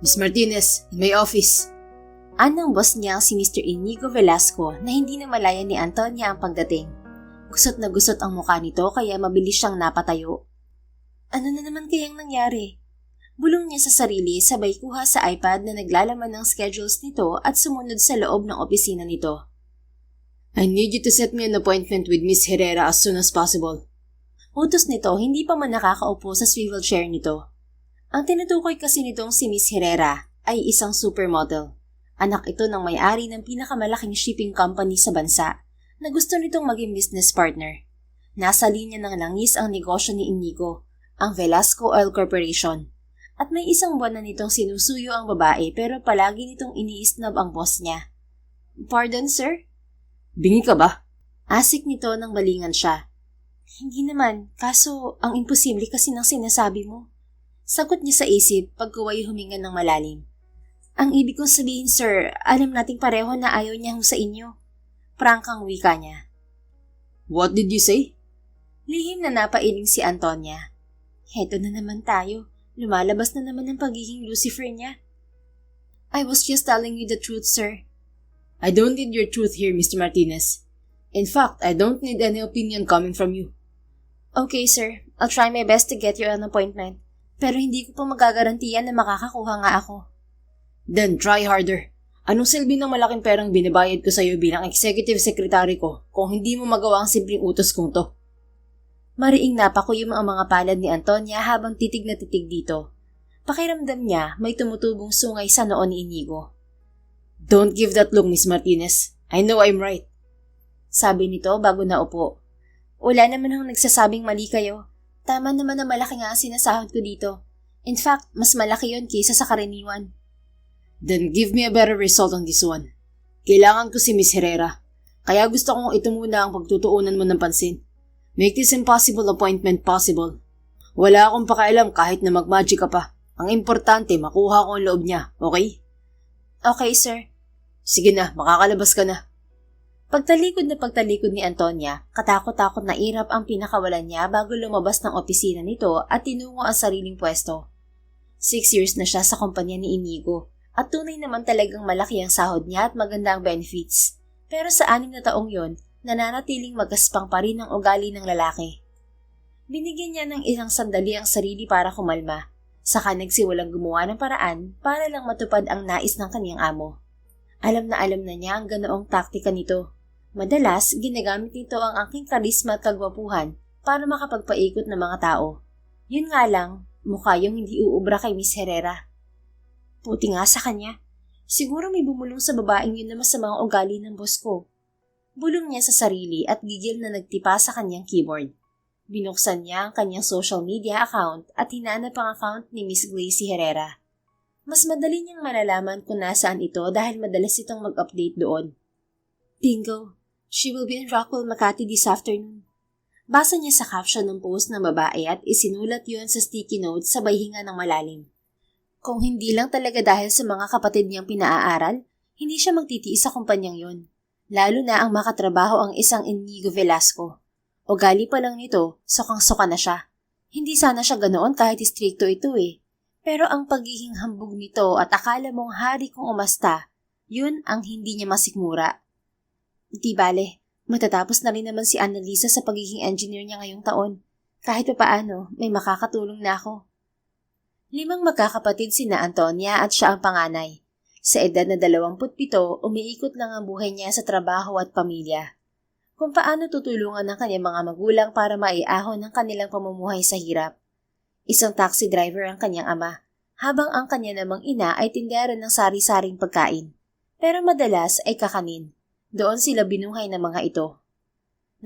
Miss Martinez, in my office. Anong boss niyang si Mr. Inigo Velasco na hindi namalayan ni Antonia ang pagdating. Gusot na gusot ang mukha nito kaya mabilis siyang napatayo. Ano na naman kayang nangyari? Bulong niya sa sarili sabay kuha sa iPad na naglalaman ng schedules nito at sumunod sa loob ng opisina nito. I need you to set me an appointment with Miss Herrera as soon as possible. Utos nito hindi pa man nakakaupo sa swivel chair nito. Ang tinutukoy kasi nitong si Miss Herrera ay isang supermodel. Anak ito ng may-ari ng pinakamalaking shipping company sa bansa na gusto nitong maging business partner. Nasa linya ng langis ang negosyo ni Inigo, ang Velasco Oil Corporation. At may isang buwan na nitong sinusuyo ang babae pero palagi nitong iniisnab ang boss niya. Pardon, sir? Bingi ka ba? Asik nito nang balingan siya. Hindi naman, kaso ang imposible kasi ng sinasabi mo. Sagot niya sa isip pagkuway huminga ng malalim. Ang ibig kong sabihin, sir, alam nating pareho na ayaw niya sa inyo. Prangkang wika niya. What did you say? Lihim na napailing si Antonia. Heto na naman tayo. Lumalabas na naman ang pagiging Lucifer niya. I was just telling you the truth, sir. I don't need your truth here, Mr. Martinez. In fact, I don't need any opinion coming from you. Okay, sir. I'll try my best to get you an appointment. Pero hindi ko pa magagarantiyan na makakakuha nga ako. Then try harder. Anong silbi ng malaking perang binabayad ko sa iyo bilang executive secretary ko kung hindi mo magawa ang simpleng utos kong to? Mariing napakuyom ang mga palad ni Antonia habang titig na titig dito. Pakiramdam niya may tumutubong sungay sa noon ni Inigo. Don't give that look, Miss Martinez. I know I'm right. Sabi nito bago naupo. Wala naman akong nagsasabing mali kayo. Tama naman na malaki nga ang sinasahod ko dito. In fact, mas malaki yon kaysa sa karaniwan. Then give me a better result on this one. Kailangan ko si Miss Herrera. Kaya gusto kong ito muna ang pagtutuunan mo ng pansin. Make this impossible appointment possible. Wala akong pakialam kahit na mag-magic ka pa. Ang importante, makuha ko ang loob niya, okay? Okay, sir. Sige na, makakalabas ka na. Pagtalikod ni Antonia, katakot-takot na irap ang pinakawalan niya bago lumabas ng opisina nito at tinungo ang sariling pwesto. 6 years na siya sa kumpanya ni Inigo at tunay naman talagang malaki ang sahod niya at maganda ang benefits. Pero sa 6 na taong yon, nananatiling magaspang pa rin ang ugali ng lalaki. Binigyan niya ng ilang sandali ang sarili para kumalma, saka nagsiwalang gumawa ng paraan para lang matupad ang nais ng kanyang amo. Alam na niya ang ganoong taktika nito. Madalas, ginagamit nito ang aking karisma at kagwapuhan para makapagpaikot ng mga tao. Yun nga lang, mukha yung hindi uubra kay Miss Herrera. Puti nga sa kanya. Siguro may bumulong sa babaeng yun na masamang ugali ng boss ko. Bulong niya sa sarili at gigil na nagtipa sa kanyang keyboard. Binuksan niya ang kanyang social media account at hinanap ang account ni Miss Gracie Herrera. Mas madali niyang malalaman kung nasaan ito dahil madalas itong mag-update doon. Bingo! She will be in Rockwell, Makati this afternoon. Basa niya sa caption ng post ng babae at isinulat yun sa sticky notes sabay hinga ng malalim. Kung hindi lang talaga dahil sa mga kapatid niyang pinaaaral, hindi siya magtitiis sa kumpanyang yun. Lalo na ang makatrabaho ang isang Inigo Velasco. Ugali pa lang nito, sokang-soka na siya. Hindi sana siya ganoon kahit istrikto ito eh. Pero ang pagiging hambog nito at akala mong hari kung umasta, yun ang hindi niya masikmura. Di bale, matatapos na rin naman si Annalisa sa pagiging engineer niya ngayong taon. Kahit pa paano, may makakatulong na ako. 5 magkakapatid sina Antonia at siya ang panganay. Sa edad na 27, umiikot lang ang buhay niya sa trabaho at pamilya. Kung paano tutulungan ng kanyang mga magulang para maiahon ang kanilang pamumuhay sa hirap. Isang taxi driver ang kanyang ama, habang ang kanya namang ina ay tindera ng sari-saring pagkain. Pero madalas ay kakanin. Doon sila binuhay ng mga ito.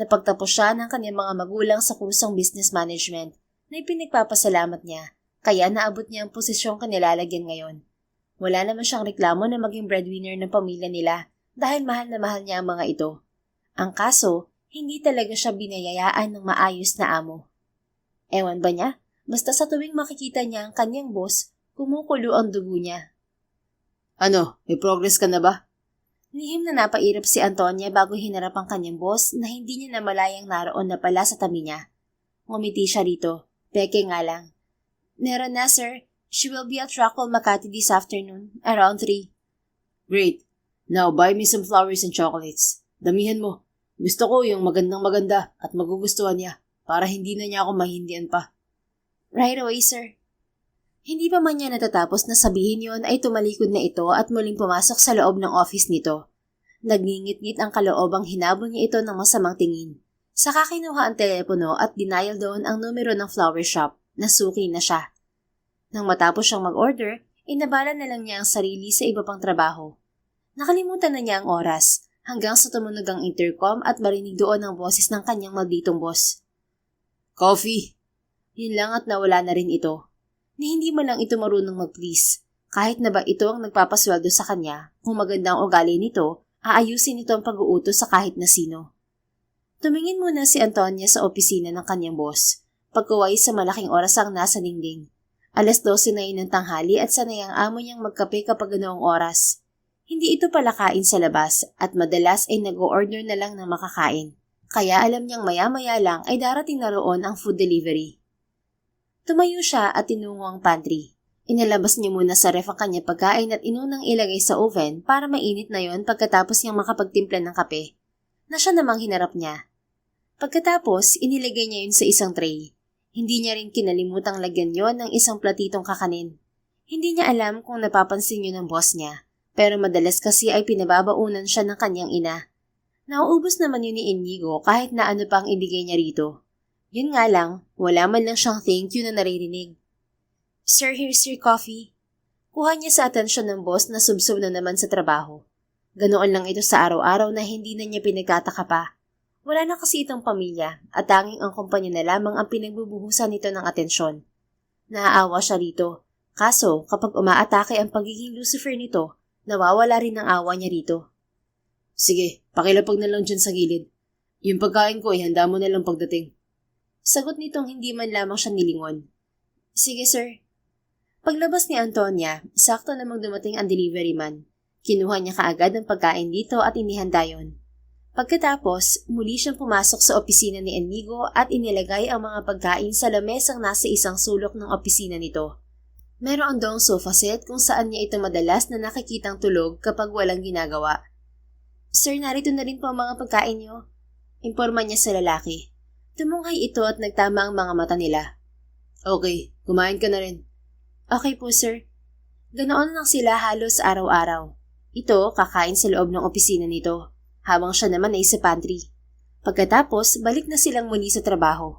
Napagtapos siya ng kanyang mga magulang sa kursong business management na ipinagpapasalamat niya, kaya naabot niya ang posisyong kanilalagyan ngayon. Wala naman siyang reklamo na maging breadwinner ng pamilya nila dahil mahal na mahal niya ang mga ito. Ang kaso, hindi talaga siya binayayaan ng maayos na amo. Ewan ba niya? Basta sa tuwing makikita niya ang kanyang boss, kumukulo ang dugo niya. Ano, may progress ka na ba? Lihim na napairap si Antonia bago hinarap ang kanyang boss na hindi niya namalayang naroon na pala sa tabi niya. Ngumiti siya rito. Peke nga lang. Meron na, sir. She will be at Rockwell, Makati this afternoon, around 3. Great. Now, buy me some flowers and chocolates. Damihan mo. Gusto ko yung magandang-maganda at magugustuhan niya para hindi na niya ako mahindian pa. Right away, sir. Hindi pa man niya natatapos na sabihin yon ay tumalikod na ito at muling pumasok sa loob ng office nito. Nagngingit-ngit ang kaloobang hinabol niya ito ng masamang tingin. Saka kinuha ang telepono at dinial doon ang numero ng flower shop na suki na siya. Nang matapos siyang mag-order, inabala na lang niya ang sarili sa iba pang trabaho. Nakalimutan na niya ang oras hanggang sa tumunog ang intercom at marinig doon ang boses ng kanyang malditong boss. Coffee! Yun lang at nawala na rin ito. Ni hindi man lang ito marunong mag-please. Kahit na ba ito ang nagpapasweldo sa kanya, kung magandang ugali nito, aayusin ito ang pag-uutos sa kahit na sino. Tumingin muna si Antonia sa opisina ng kanyang boss. Pagkuway sa malaking oras ang nasa dingding. 12:00 na yun ng tanghali at sanay ang amo niyang magkape kapag ganoong oras. Hindi ito palakain sa labas at madalas ay nag-o-order na lang ng makakain. Kaya alam niyang maya-maya lang ay darating na roon ang food delivery. Tumayo siya at tinungo ang pantry. Inalabas niya muna sa ref ang kanyang pagkain at inunang ilagay sa oven para mainit na yon pagkatapos niyang makapagtimpla ng kape, na siya namang hinarap niya. Pagkatapos, inilagay niya yun sa isang tray. Hindi niya rin kinalimutang lagyan yon ng isang platitong kakanin. Hindi niya alam kung napapansin yun ng boss niya, pero madalas kasi ay pinababaunan siya ng kanyang ina. Nauubos naman yun ni Inigo kahit na ano pang ibigay niya rito. Yun nga lang, wala man lang siyang thank you na naririnig. Sir, here's your coffee. Kuha niya sa atensyon ng boss na subsob na naman sa trabaho. Ganoon lang ito sa araw-araw na hindi na niya pinagtataka pa. Wala na kasi itong pamilya at tanging ang kumpanya na lamang ang pinagbubuhusan nito ng atensyon. Naaawa siya rito. Kaso, kapag umaatake ang pagiging Lucifer nito, nawawala rin ang awa niya rito. Sige, pakilapag na lang dyan sa gilid. Yung pagkain ko ay handa mo na lang pagdating. Sagot nitong hindi man lamang siya nilingon. Sige, sir. Paglabas ni Antonia, sakto namang dumating ang delivery man. Kinuha niya kaagad ang pagkain dito at inihanda yon. Pagkatapos, muli siyang pumasok sa opisina ni Inigo at inilagay ang mga pagkain sa lamesang nasa isang sulok ng opisina nito. Meron doong sofa set kung saan niya ito madalas na nakikitang tulog kapag walang ginagawa. Sir, narito na rin po ang mga pagkain niyo. Imporma niya sa lalaki. Tumunghay ito at nagtama ang mga mata nila. Okay, kumain ka na rin. Okay po, sir. Ganoon lang sila halos araw-araw. Ito, kakain sa loob ng opisina nito, habang siya naman ay sa pantry. Pagkatapos, balik na silang muli sa trabaho.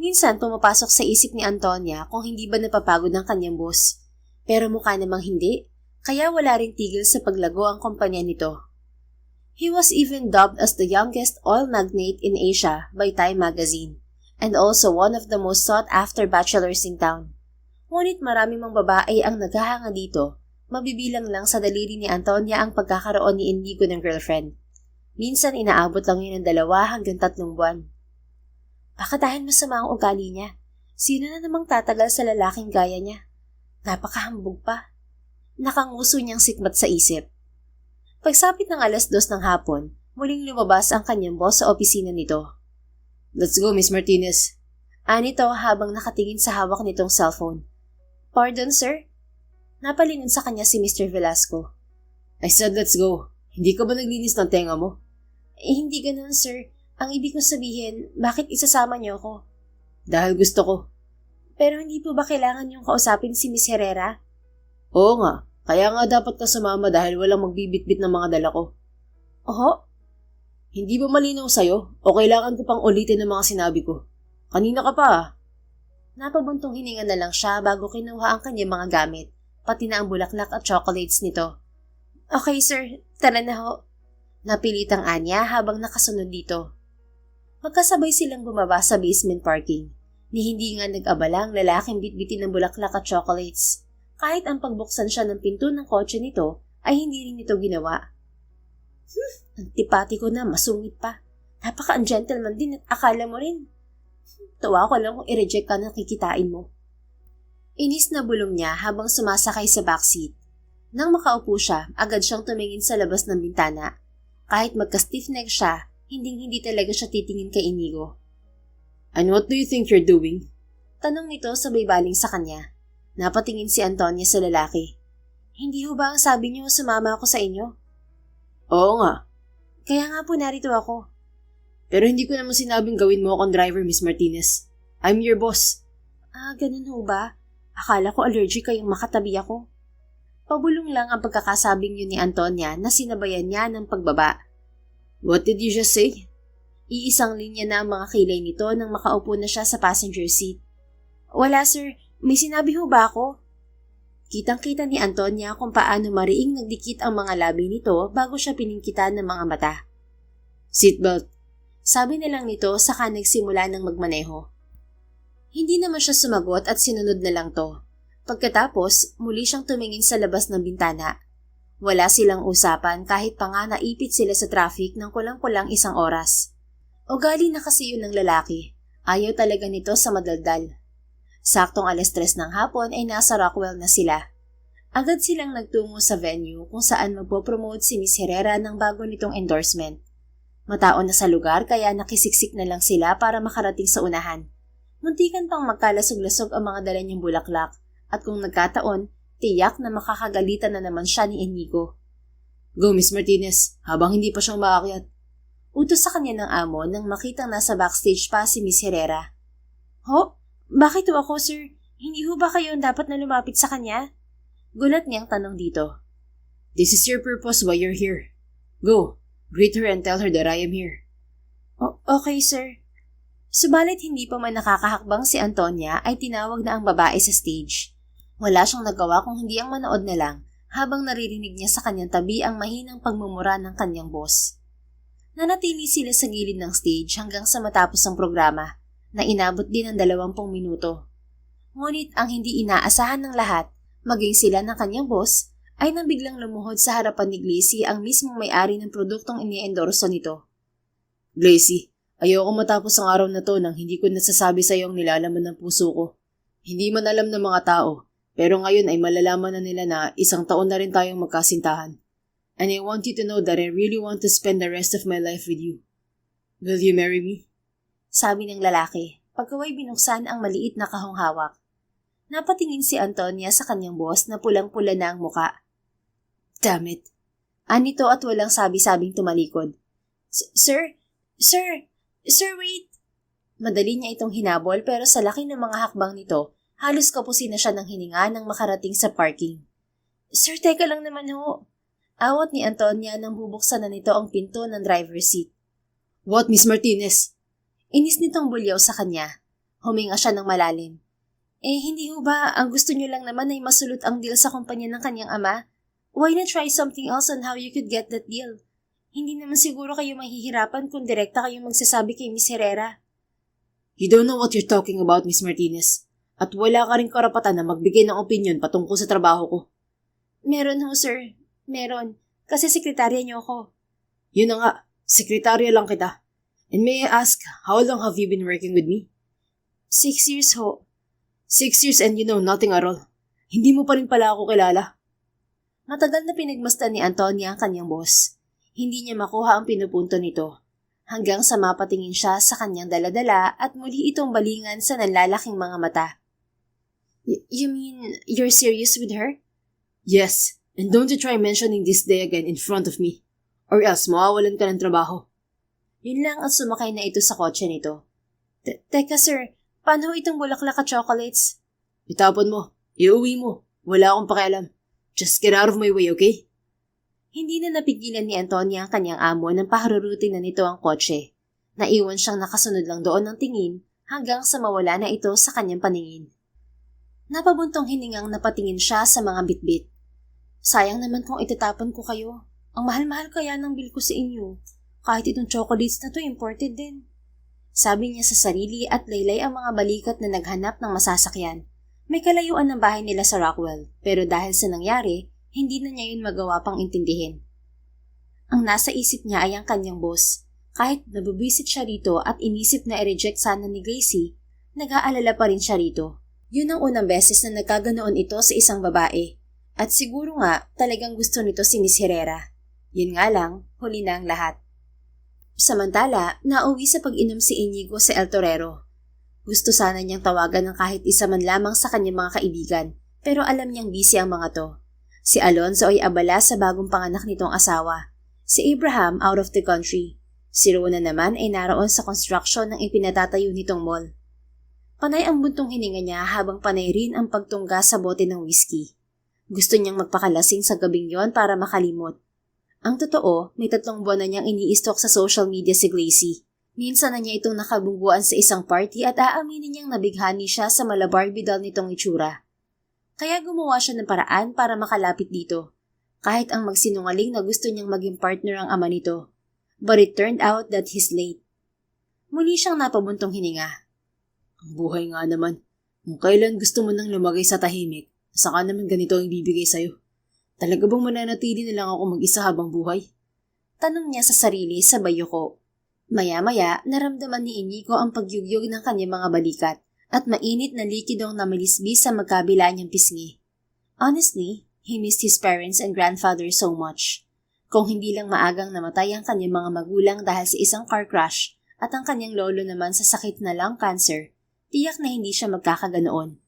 Minsan pumapasok sa isip ni Antonia kung hindi ba napapagod ng kanyang boss. Pero mukha namang hindi, kaya wala rin tigil sa paglago ang kumpanya nito. He was even dubbed as the youngest oil magnate in Asia by Time magazine, and also one of the most sought-after bachelors in town. Ngunit marami mang babae ang naghahanga dito, mabibilang lang sa daliri ni Antonia ang pagkakaroon ni Inigo ng girlfriend. Minsan inaabot lang yun ng 2 hanggang 3 buwan. Baka dahil masama ang ugali niya, sino na namang tatagal sa lalaking gaya niya? Napakahambog pa. Nakanguso niyang sikmat sa isip. Pagsapit ng 2:00 ng hapon, muling lumabas ang kanyang boss sa opisina nito. Let's go, Miss Martinez. Anito habang nakatingin sa hawak nitong cellphone. Pardon, sir? Napalingon sa kanya si Mr. Velasco. I said let's go. Hindi ka ba naglinis ng tenga mo? Hindi ganun, sir. Ang ibig kong sabihin, bakit isasama niyo ako? Dahil gusto ko. Pero hindi po ba kailangan niyong kausapin si Miss Herrera? Oo nga. Kaya nga dapat ka sumama dahil walang magbibitbit ng mga dala ko. Oho? Hindi ba malinaw sa'yo o kailangan ko pang ulitin ang mga sinabi ko? Kanina ka pa ah. Napabuntong hininga na lang siya bago kinuha ang kanyang mga gamit, pati na ang bulaklak at chocolates nito. Okay sir, tara na ho. Napilitang anya habang nakasunod dito. Magkasabay silang bumaba sa basement parking. Ni hindi nga nag-abala ang lalaking bitbitin ng bulaklak at chocolates. Kahit ang pagbuksan siya ng pinto ng kotse nito ay hindi rin ito ginawa. Antipatiko na, masungit pa. Napaka-gentleman din at akala mo rin. Tuwa ko lang kung i-reject ka na kikitain mo. Inis na bulong niya habang sumasakay sa backseat. Nang makaupo siya, agad siyang tumingin sa labas ng bintana. Kahit magka-stiff neck siya, hindi talaga siya titingin kay Inigo. And what do you think you're doing? Tanong nito sabay baling sa kanya. Napatingin si Antonia sa lalaki. Hindi ho ba ang sabi niyo sumama ako sa inyo? Oo nga. Kaya nga po narito ako. Pero hindi ko naman sinabing gawin mo akong driver, Miss Martinez. I'm your boss. Ganun ho ba? Akala ko allergic kayong makatabi ako. Pabulong lang ang pagkakasabing yun ni Antonia na sinabayan niya ng pagbaba. What did you just say? Iisang linya na ang mga kilay nito nang makaupo na siya sa passenger seat. Wala sir, may sinabi ho ba ako? Kitang-kita ni Antonia kung paano mariing nagdikit ang mga labi nito bago siya piningkitan ng mga mata. Seatbelt. Sabi na lang nito saka nagsimula ng magmaneho. Hindi naman siya sumagot at sinunod na lang to. Pagkatapos, muli siyang tumingin sa labas ng bintana. Wala silang usapan kahit pa nga naipit sila sa traffic ng kulang-kulang 1 oras. Ugali na kasi yun ng lalaki. Ayaw talaga nito sa madaldal. Saktong 3:00 ng hapon ay nasa Rockwell na sila. Agad silang nagtungo sa venue kung saan magpopromote si Miss Herrera ng bago nitong endorsement. Mataon na sa lugar kaya nakisiksik na lang sila para makarating sa unahan. Muntikan pang magkalasog-lasog ang mga dala niyang bulaklak at kung nagkataon, tiyak na makakagalitan na naman siya ni Inigo. Go, Miss Martinez, habang hindi pa siyang maakyat. Utos sa kanya ng amo nang makitang nasa backstage pa si Miss Herrera. Ho? Bakit ho ako, sir? Hindi ho ba kayo dapat na lumapit sa kanya? Gulat niyang tanong dito. This is your purpose why you're here. Go, greet her and tell her that I am here. Okay, sir. Subalit hindi pa man nakakahakbang si Antonia ay tinawag na ang babae sa stage. Wala siyang nagawa kung hindi ang manood na lang habang naririnig niya sa kanyang tabi ang mahinang pagmumura ng kanyang boss. Nanatili sila sa gilid ng stage hanggang sa matapos ang programa na inabot din ng 20 minuto. Ngunit ang hindi inaasahan ng lahat, maging sila ng kanyang boss, ay nang biglang lumuhod sa harapan ni Glacy ang mismong may-ari ng produktong iniendorso nito. Glacy, ayoko matapos ang araw na to nang hindi ko nasasabi sa iyo ang nilalaman ng puso ko. Hindi man alam ng mga tao, pero ngayon ay malalaman na nila na 1 taon na rin tayong magkasintahan. And I want you to know that I really want to spend the rest of my life with you. Will you marry me? Sabi ng lalaki, pagkaway binuksan ang maliit na kahong hawak. Napatingin si Antonia sa kanyang boss na pulang-pula na ang muka. Damn it. Anito at walang sabi-sabing tumalikod. Sir, wait! Madali niya itong hinabol pero sa laki ng mga hakbang nito, halos kapusin na siya ng hininga nang makarating sa parking. Sir, teka lang naman ho. Awat ni Antonia nang bubuksan na nito ang pinto ng driver's seat. What, Miss Martinez? Inis nitong bulyaw sa kanya. Huminga siya ng malalim. Hindi ho ba ang gusto niyo lang naman ay masulot ang deal sa kumpanya ng kanyang ama? Why not try something else on how you could get that deal? Hindi naman siguro kayo mahihirapan kung direkta kayong magsasabi kay Miss Herrera. You don't know what you're talking about, Miss Martinez. At wala ka rin karapatan na magbigay ng opinion patungkol sa trabaho ko. Meron ho, sir. Meron. Kasi sekretarya niyo ako. Yun na nga. Sekretarya lang kita. And may I ask, how long have you been working with me? 6 years ho. 6 years and you know nothing at all. Hindi mo pa rin pala ako kilala. Matagal na pinagmasdan ni Antonia ang kanyang boss. Hindi niya makuha ang pinupunto nito. Hanggang sa mapatingin siya sa kanyang daladala at muli itong balingan sa nanlalaking mga mata. You mean you're serious with her? Yes. And don't you try mentioning this day again in front of me. Or else mawawalan ka ng trabaho. Yun lang ang sumakay na ito sa kotse nito. Teka sir, paano itong bulaklak at chocolates? Itapon mo. Iuwi mo. Wala akong pakialam. Just get out of my way, okay? Hindi na napigilan ni Antonia ang kanyang amo nang paharurutin na nito ang kotse. Naiwan siyang nakasunod lang doon ng tingin hanggang sa mawala na ito sa kanyang paningin. Napabuntong hiningang napatingin siya sa mga bitbit. Sayang naman kung itatapon ko kayo. Ang mahal-mahal kaya ng bill ko sa inyo. Kahit itong chocolates na to imported din. Sabi niya sa sarili at laylay ang mga balikat na naghanap ng masasakyan. May kalayuan ng bahay nila sa Rockwell, pero dahil sa nangyari, hindi na niya yun magawa pang intindihin. Ang nasa isip niya ay ang kanyang boss. Kahit nabubisit siya rito at inisip na i-reject sana ni Glacy, nag-aalala pa rin siya rito. Yun ang unang beses na nagkaganoon ito sa isang babae. At siguro nga, talagang gusto nito si Miss Herrera. Yun nga lang, huli na ang lahat. Samantala, nauwi sa pag-inom si Inigo sa El Torero. Gusto sana niyang tawagan ng kahit isa man lamang sa kanyang mga kaibigan, Pero alam niyang busy ang mga to. Si Alonzo ay abala sa bagong panganak nitong asawa. Si Abraham out of the country. Si Rona naman ay naroon sa construction ng ipinatatayo nitong mall. Panay ang buntong hininga niya habang panay rin ang pagtungga sa bote ng whiskey. Gusto niyang magpakalasing sa gabing yon para makalimot. Ang totoo, may 3 buwan na niyang iniistok sa social media si Gracie. Minsan na niya itong nakabungguan sa isang party at aaminin niyang nabighani siya sa mala-Barbie doll nitong itsura. Kaya gumawa siya ng paraan para makalapit dito. Kahit ang magsinungaling na gusto niyang maging partner ang ama nito. But it turned out that he's late. Muli siyang napabuntong hininga. Ang buhay nga naman. Kung kailan gusto mo nang lumagay sa tahimik, saka naman ganito ang ibibigay sa'yo. Talaga bang mananatili na lang ako mag-isa habang buhay? Tanong niya sa sarili sabay yuko. Maya-maya, naramdaman ni Inigo ang pagyugyog ng kanyang mga balikat at mainit na likidong namalisbis sa magkabila niyang pisngi. Honestly, he missed his parents and grandfather so much. Kung hindi lang maagang namatay ang kanyang mga magulang dahil sa isang car crash at ang kanyang lolo naman sa sakit na lung cancer, tiyak na hindi siya magkakaganoon.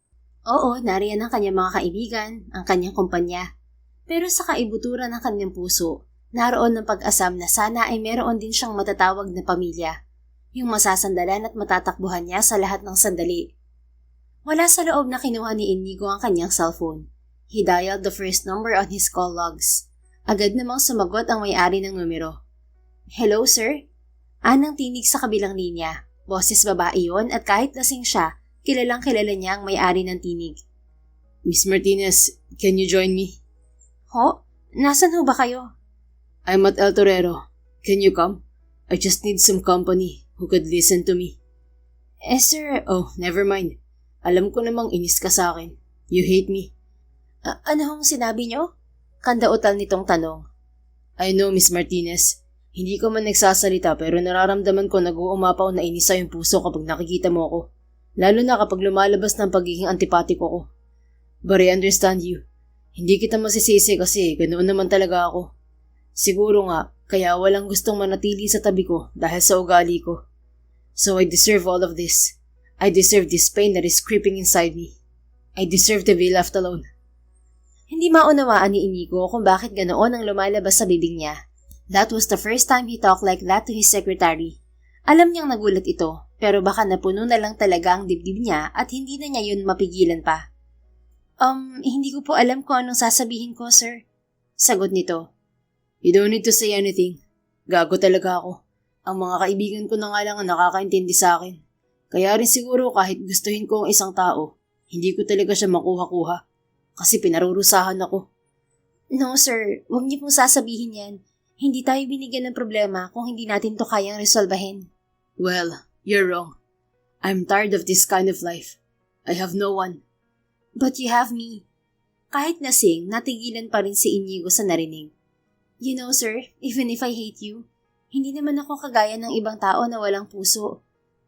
Oo, nariyan ang kanyang mga kaibigan, ang kanyang kumpanya. Pero sa kaibuturan ng kanyang puso, naroon ng pag-asam na sana ay meron din siyang matatawag na pamilya. Yung masasandalan at matatakbuhan niya sa lahat ng sandali. Wala sa loob na kinuha ni Inigo ang kanyang cellphone. He dialed the first number on his call logs. Agad namang sumagot ang may-ari ng numero. Hello, sir? Anang tinig sa kabilang linya. Boses babae yon at kahit lasing siya, kilalang kilala niya ang may-ari ng tinig. Miss Martinez, can you join me? Ho? Nasaan ho ba kayo? I'm at El Torero. Can you come? I just need some company who could listen to me. Sir... Oh, never mind. Alam ko namang inis ka sa akin. You hate me. Ano hong sinabi niyo? Kandautal nitong tanong. I know, Miss Martinez. Hindi ko man nagsasalita pero nararamdaman ko nag-uumapaw na inis sa yung puso kapag nakikita mo ako. Lalo na kapag lumalabas ng pagiging antipatiko ko. But I understand you. Hindi kita masisisi kasi ganoon naman talaga ako. Siguro nga, kaya walang gustong manatili sa tabi ko dahil sa ugali ko. So I deserve all of this. I deserve this pain that is creeping inside me. I deserve to be left alone. Hindi maunawaan ni Inigo kung bakit ganoon ang lumalabas sa bibig niya. That was the first time he talked like that to his secretary. Alam niyang nagulat ito, pero baka napuno na lang talaga ang dibdib niya at hindi na niya yun mapigilan pa. Hindi ko po alam kung anong sasabihin ko, sir. Sagot nito. You don't need to say anything. Gago talaga ako. Ang mga kaibigan ko na nga lang ang nakakaintindi sa akin. Kaya rin siguro kahit gustuhin ko ang isang tao, hindi ko talaga siya makuha-kuha. Kasi pinarurusahan ako. No, sir. Huwag niyo pong sasabihin yan. Hindi tayo binigyan ng problema kung hindi natin to kayang resolbahin. Well, you're wrong. I'm tired of this kind of life. I have no one. But you have me. Kahit nasing, natigilan pa rin si Inigo sa narinig. You know, sir, even if I hate you, hindi naman ako kagaya ng ibang tao na walang puso.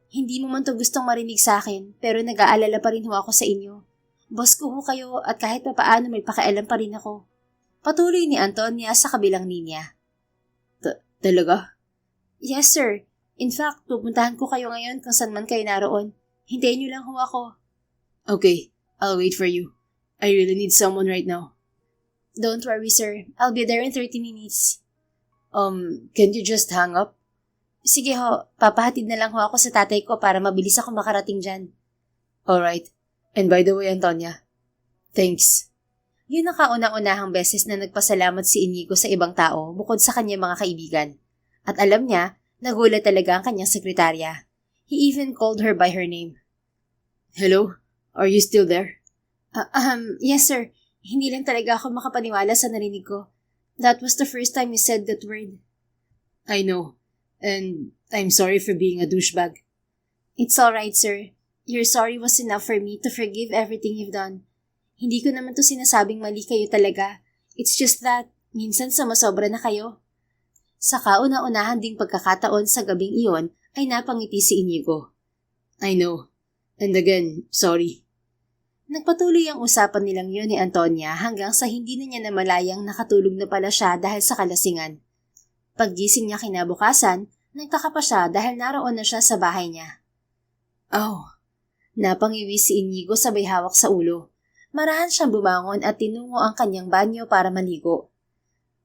Hindi mo man to gustong marinig sa akin, pero nag-aalala pa rin ho ako sa inyo. Boss ko ho kayo at kahit papaano may pakialam pa rin ako. Patuloy ni Antonia sa kabilang linya. Talaga? Yes, sir. In fact, pupuntahan ko kayo ngayon kung saan man kayo naroon. Hintayin niyo lang ho ako. Okay, I'll wait for you. I really need someone right now. Don't worry, sir. I'll be there in 30 minutes. Can you just hang up? Sige ho, papahatid na lang ho ako sa tatay ko para mabilis ako makarating dyan. Alright. And by the way, Antonia, thanks. Yun ang kauna-unahang beses na nagpasalamat si Inigo sa ibang tao bukod sa kanyang mga kaibigan. At alam niya, nagulat talaga ang kanyang sekretarya. He even called her by her name. Hello? Are you still there? Yes sir. Hindi lang talaga ako makapaniwala sa narinig ko. That was the first time you said that word. I know. And I'm sorry for being a douchebag. It's alright, sir. Your sorry was enough for me to forgive everything you've done. Hindi ko naman to sinasabing mali kayo talaga. It's just that, minsan sumasobra na kayo. Sa kauna-unahan ding pagkakataon sa gabing iyon, ay napangiti si Inigo. I know. And again, sorry. Nagpatuloy ang usapan nilang yun ni Antonia hanggang sa hindi na niya namalayang nakatulog na pala siya dahil sa kalasingan. Paggising niya kinabukasan, nagtaka pa siya dahil naroon na siya sa bahay niya. Oh. Napangiwi si Inigo sabay hawak sa ulo. Marahan siyang bumangon at tinungo ang kanyang banyo para maligo.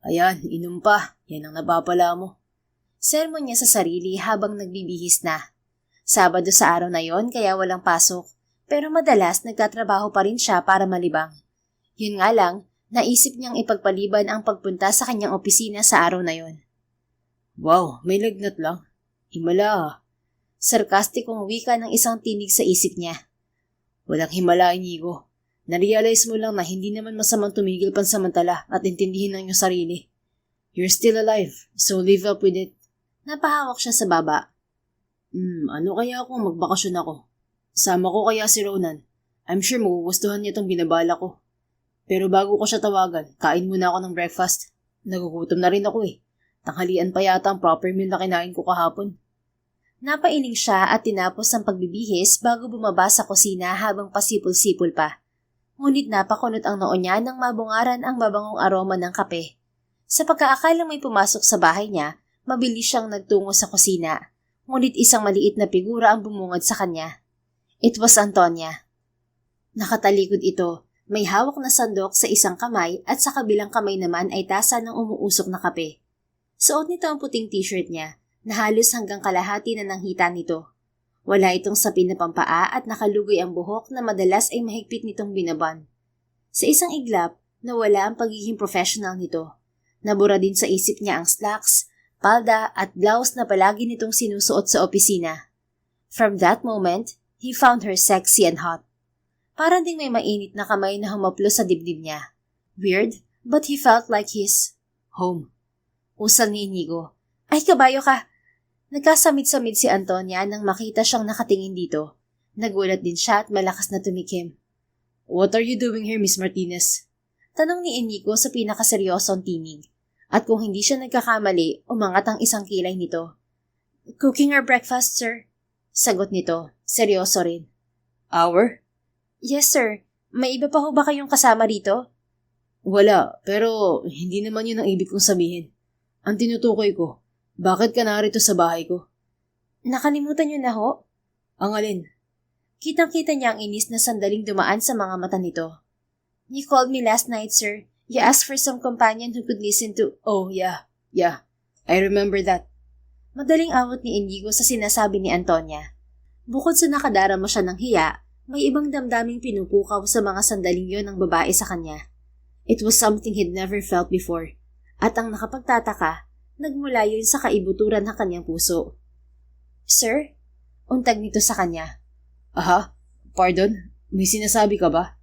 Ayan, inom pa. Yan ang napapala mo. Sermon niya sa sarili habang nagbibihis na. Sabado sa araw na yon kaya walang pasok, pero madalas nagtatrabaho pa rin siya para malibang. Yun nga lang, naisip niyang ipagpaliban ang pagpunta sa kanyang opisina sa araw na yon. Wow, may lagnat lang. Himala ah. Sarkastikong wika ng isang tinig sa isip niya. Walang himala, Inigo. Narealize mo lang na hindi naman masamang tumigil pansamantala at intindihin ang iyong sarili. You're still alive, so live up with it. Napahawak siya sa baba. Ano kaya kung magbakasyon ako? Sama ko kaya si Ronan. I'm sure magugustuhan niya itong binabala ko. Pero bago ko siya tawagan, kain muna ako ng breakfast. Nagugutom na rin ako eh. Tanghalian pa yata ang proper meal na kinain ko kahapon. Napailing siya at tinapos ang pagbibihis bago bumaba sa kusina habang pasipol-sipol pa. Ngunit napakunot ang noo niya nang mabungaran ang mabangong aroma ng kape. Sa pagkaakalang may pumasok sa bahay niya, mabilis siyang nagtungo sa kusina. Ngunit isang maliit na figura ang bumungad sa kanya. It was Antonia. Nakatalikod ito, may hawak na sandok sa isang kamay at sa kabilang kamay naman ay tasa ng umuusok na kape. Suot nito ang puting t-shirt niya, na halos hanggang kalahati na ng hita nito. Wala itong sapin na pampaa at nakalugoy ang buhok na madalas ay mahigpit nitong binaban. Sa isang iglap, nawala ang pagiging professional nito. Nabura din sa isip niya ang slacks, palda at blouse na palagi nitong sinusuot sa opisina. From that moment, he found her sexy and hot. Parang ding may mainit na kamay na humaplo sa dibdib niya. Weird, but he felt like his home. Usal ni Inigo. Ay, kabayo ka! Nagkasamid-samid si Antonia nang makita siyang nakatingin dito. Nagulat din siya at malakas na tumikim. What are you doing here, Miss Martinez? Tanong ni Inigo sa pinakaseryosong tinig. At kung hindi siya nagkakamali, umangat ang isang kilay nito. Cooking our breakfast, sir. Sagot nito, seryoso rin. Our? Yes, sir. May iba pa ho ba kayong kasama rito? Wala, pero hindi naman yun ang ibig kong sabihin. Ang tinutukoy ko, bakit ka narito sa bahay ko? Nakalimutan niyo na ho? Ang alin? Kitang-kita niya ang inis na sandaling dumaan sa mga mata nito. You called me last night, sir. You asked for some companion who could listen to... Oh, yeah. I remember that. Madaling awat ni Inigo sa sinasabi ni Antonia. Bukod sa nakadarama siya ng hiya, may ibang damdaming pinupukaw sa mga sandaling yon ng babae sa kanya. It was something he'd never felt before. At ang nakapagtataka, nagmula yun sa kaibuturan ng kanyang puso. Sir? Untag nito sa kanya. Aha? Pardon? May sinasabi ka ba?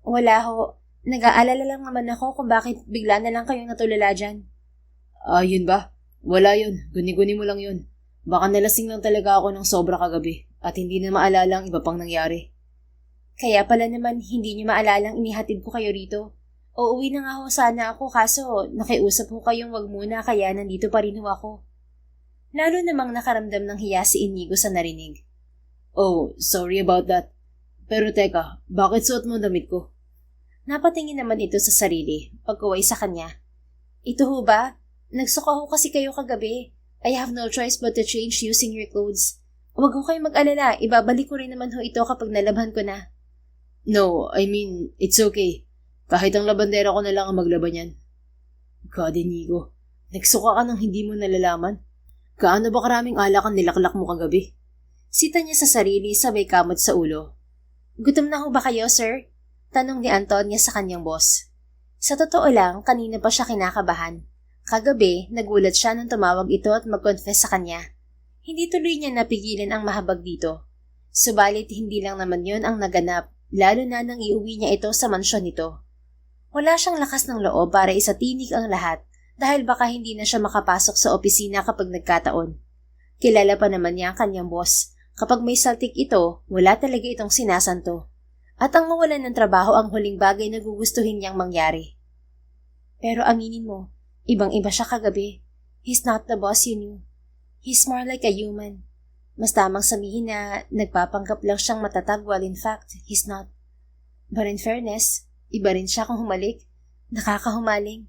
Wala ho. Nag-aalala lang naman ako kung bakit bigla na lang kayong natulala dyan. Yun ba? Wala yun. Guni-guni mo lang yun. Baka nalasing lang talaga ako ng sobra kagabi at hindi na maalala ang iba pang nangyari. Kaya pala naman hindi niyo maalalang inihatid ko kayo rito. Uuwi na nga ho sana ako kaso nakiusap ho kayong wag muna kaya nandito pa rin ho ako. Lalo namang nakaramdam ng hiya si Inigo sa narinig. Oh, sorry about that. Pero teka, bakit suot mo damit ko? Napatingin naman ito sa sarili, pagkuway sa kanya. Ito ho ba? Nagsuka ho kasi kayo kagabi. I have no choice but to change using your clothes. Huwag ho kayong mag-alala, ibabalik ko rin naman ho ito kapag nalabhan ko na. No, I mean, it's okay. Kahit ang labandera ko na lang ang maglaban yan. God, Inigo, nagsuka ka nang hindi mo nalalaman? Gaano ba karaming alak ang nilaklak mo kagabi? Sita niya sa sarili sabay kamot sa ulo. Gutom na ho ba kayo, sir? Tanong ni Antonia sa kanyang boss. Sa totoo lang, kanina pa siya kinakabahan. Kagabi, nagulat siya nang tumawag ito at mag-confess sa kanya. Hindi tuloy niya napigilan ang mahabag dito. Subalit hindi lang naman yon ang naganap, lalo na nang iuwi niya ito sa mansyon nito. Wala siyang lakas ng loob para isatinig ang lahat dahil baka hindi na siya makapasok sa opisina kapag nagkataon. Kilala pa naman niya ang kanyang boss. Kapag may saltik ito, wala talaga itong sinasanto. At ang mawalan ng trabaho ang huling bagay na gugustuhin niyang mangyari. Pero aminin mo, ibang-iba siya kagabi. He's not the boss you knew. He's more like a human. Mas tamang sabihin na nagpapanggap lang siyang matatag while in fact, he's not. But in fairness, iba rin siya kung humalik. Nakakahumaling.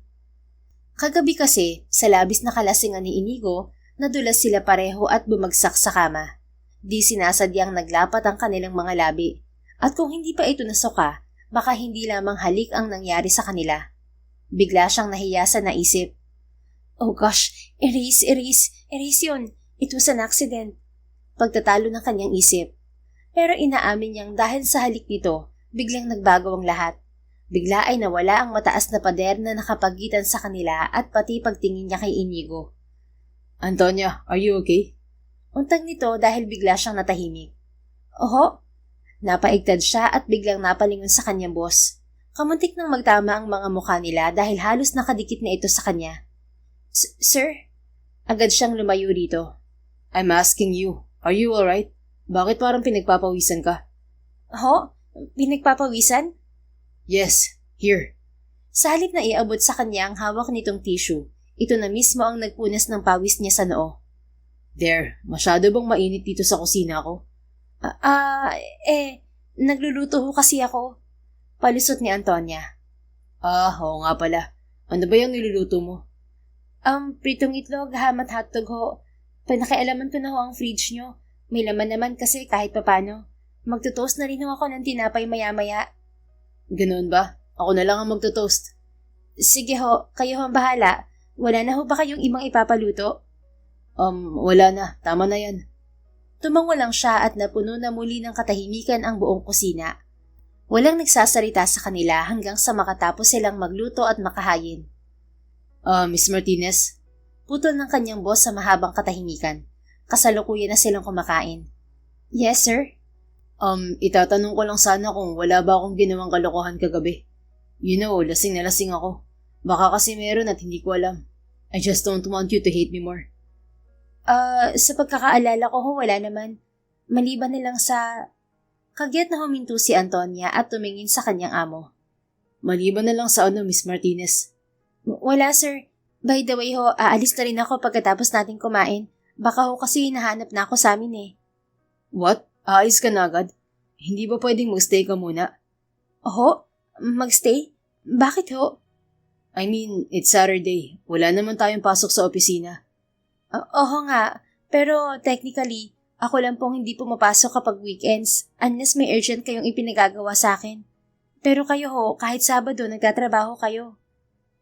Kagabi kasi, sa labis na kalasingan ni Inigo, nadulas sila pareho at bumagsak sa kama. Di sinasadyang naglapat ang kanilang mga labi. At kung hindi pa ito nasuka, Baka hindi lamang halik ang nangyari sa kanila. Bigla siyang nahiya sa naisip. Oh gosh, erase yun. It was an accident. Pagtatalo ng kanyang isip. Pero inaamin niyang dahil sa halik nito, biglang nagbago ang lahat. Bigla ay nawala ang mataas na pader na nakapagitan sa kanila at pati pagtingin niya kay Inigo. Antonia, are you okay? Untag nito dahil bigla siyang natahimik. Oho. Napaigtad siya at biglang napalingon sa kanyang boss. Kamuntik nang magtama ang mga mukha nila dahil halos nakadikit na ito sa kanya. Sir? Agad siyang lumayo rito. I'm asking you, are you alright? Bakit parang pinagpapawisan ka? Ho? Pinagpapawisan? Yes, here. Sa halip na iabot sa kanya ang hawak nitong tissue, ito na mismo ang nagpunas ng pawis niya sa noo. There, masyado bang mainit dito sa kusina ko? Nagluluto ho kasi ako. Palusot ni Antonia. Oo nga pala. Ano ba yung niluluto mo? Pritong itlog, ham at hotdog ho. Panakialaman ko na ho ang fridge nyo. May laman naman kasi kahit papano. Magtutoast na rin ho ako ng tinapay maya-maya. Ganoon ba? Ako na lang ang magtutoast. Sige ho, kayo ho ang bahala. Wala na ho ba kayong ibang ipapaluto? Wala na. Tama na yan. Tumango lang siya at napuno na muli ng katahimikan ang buong kusina. Walang nagsasalita sa kanila hanggang sa makatapos silang magluto at makahayin. Miss Martinez? Putol ng kanyang boss sa mahabang katahimikan. Kasalukuyan na silang kumakain. Yes, sir? Itatanong ko lang sana kung wala ba akong ginawang kalokohan kagabi. You know, lasing na lasing ako. Baka kasi meron at hindi ko alam. I just don't want you to hate me more. Sa pagkakaalala ko ho, wala naman. Maliban na lang sa... Kagyat na huminto si Antonia at tumingin sa kanyang amo. Maliban na lang sa Miss Martinez? Wala, sir. By the way ho, aalis na rin ako pagkatapos natin kumain. Baka ho kasi hinahanap na ako sa amin eh. What? Aalis ka na agad? Hindi ba pwedeng magstay ka muna? Oho? Magstay? Bakit ho? I mean, it's Saturday. Wala naman tayong pasok sa opisina. Oo nga, pero technically, ako lang pong hindi pumapasok kapag weekends unless may urgent kayong ipinagagawa sa akin. Pero kayo ho, kahit Sabado, nagtatrabaho kayo.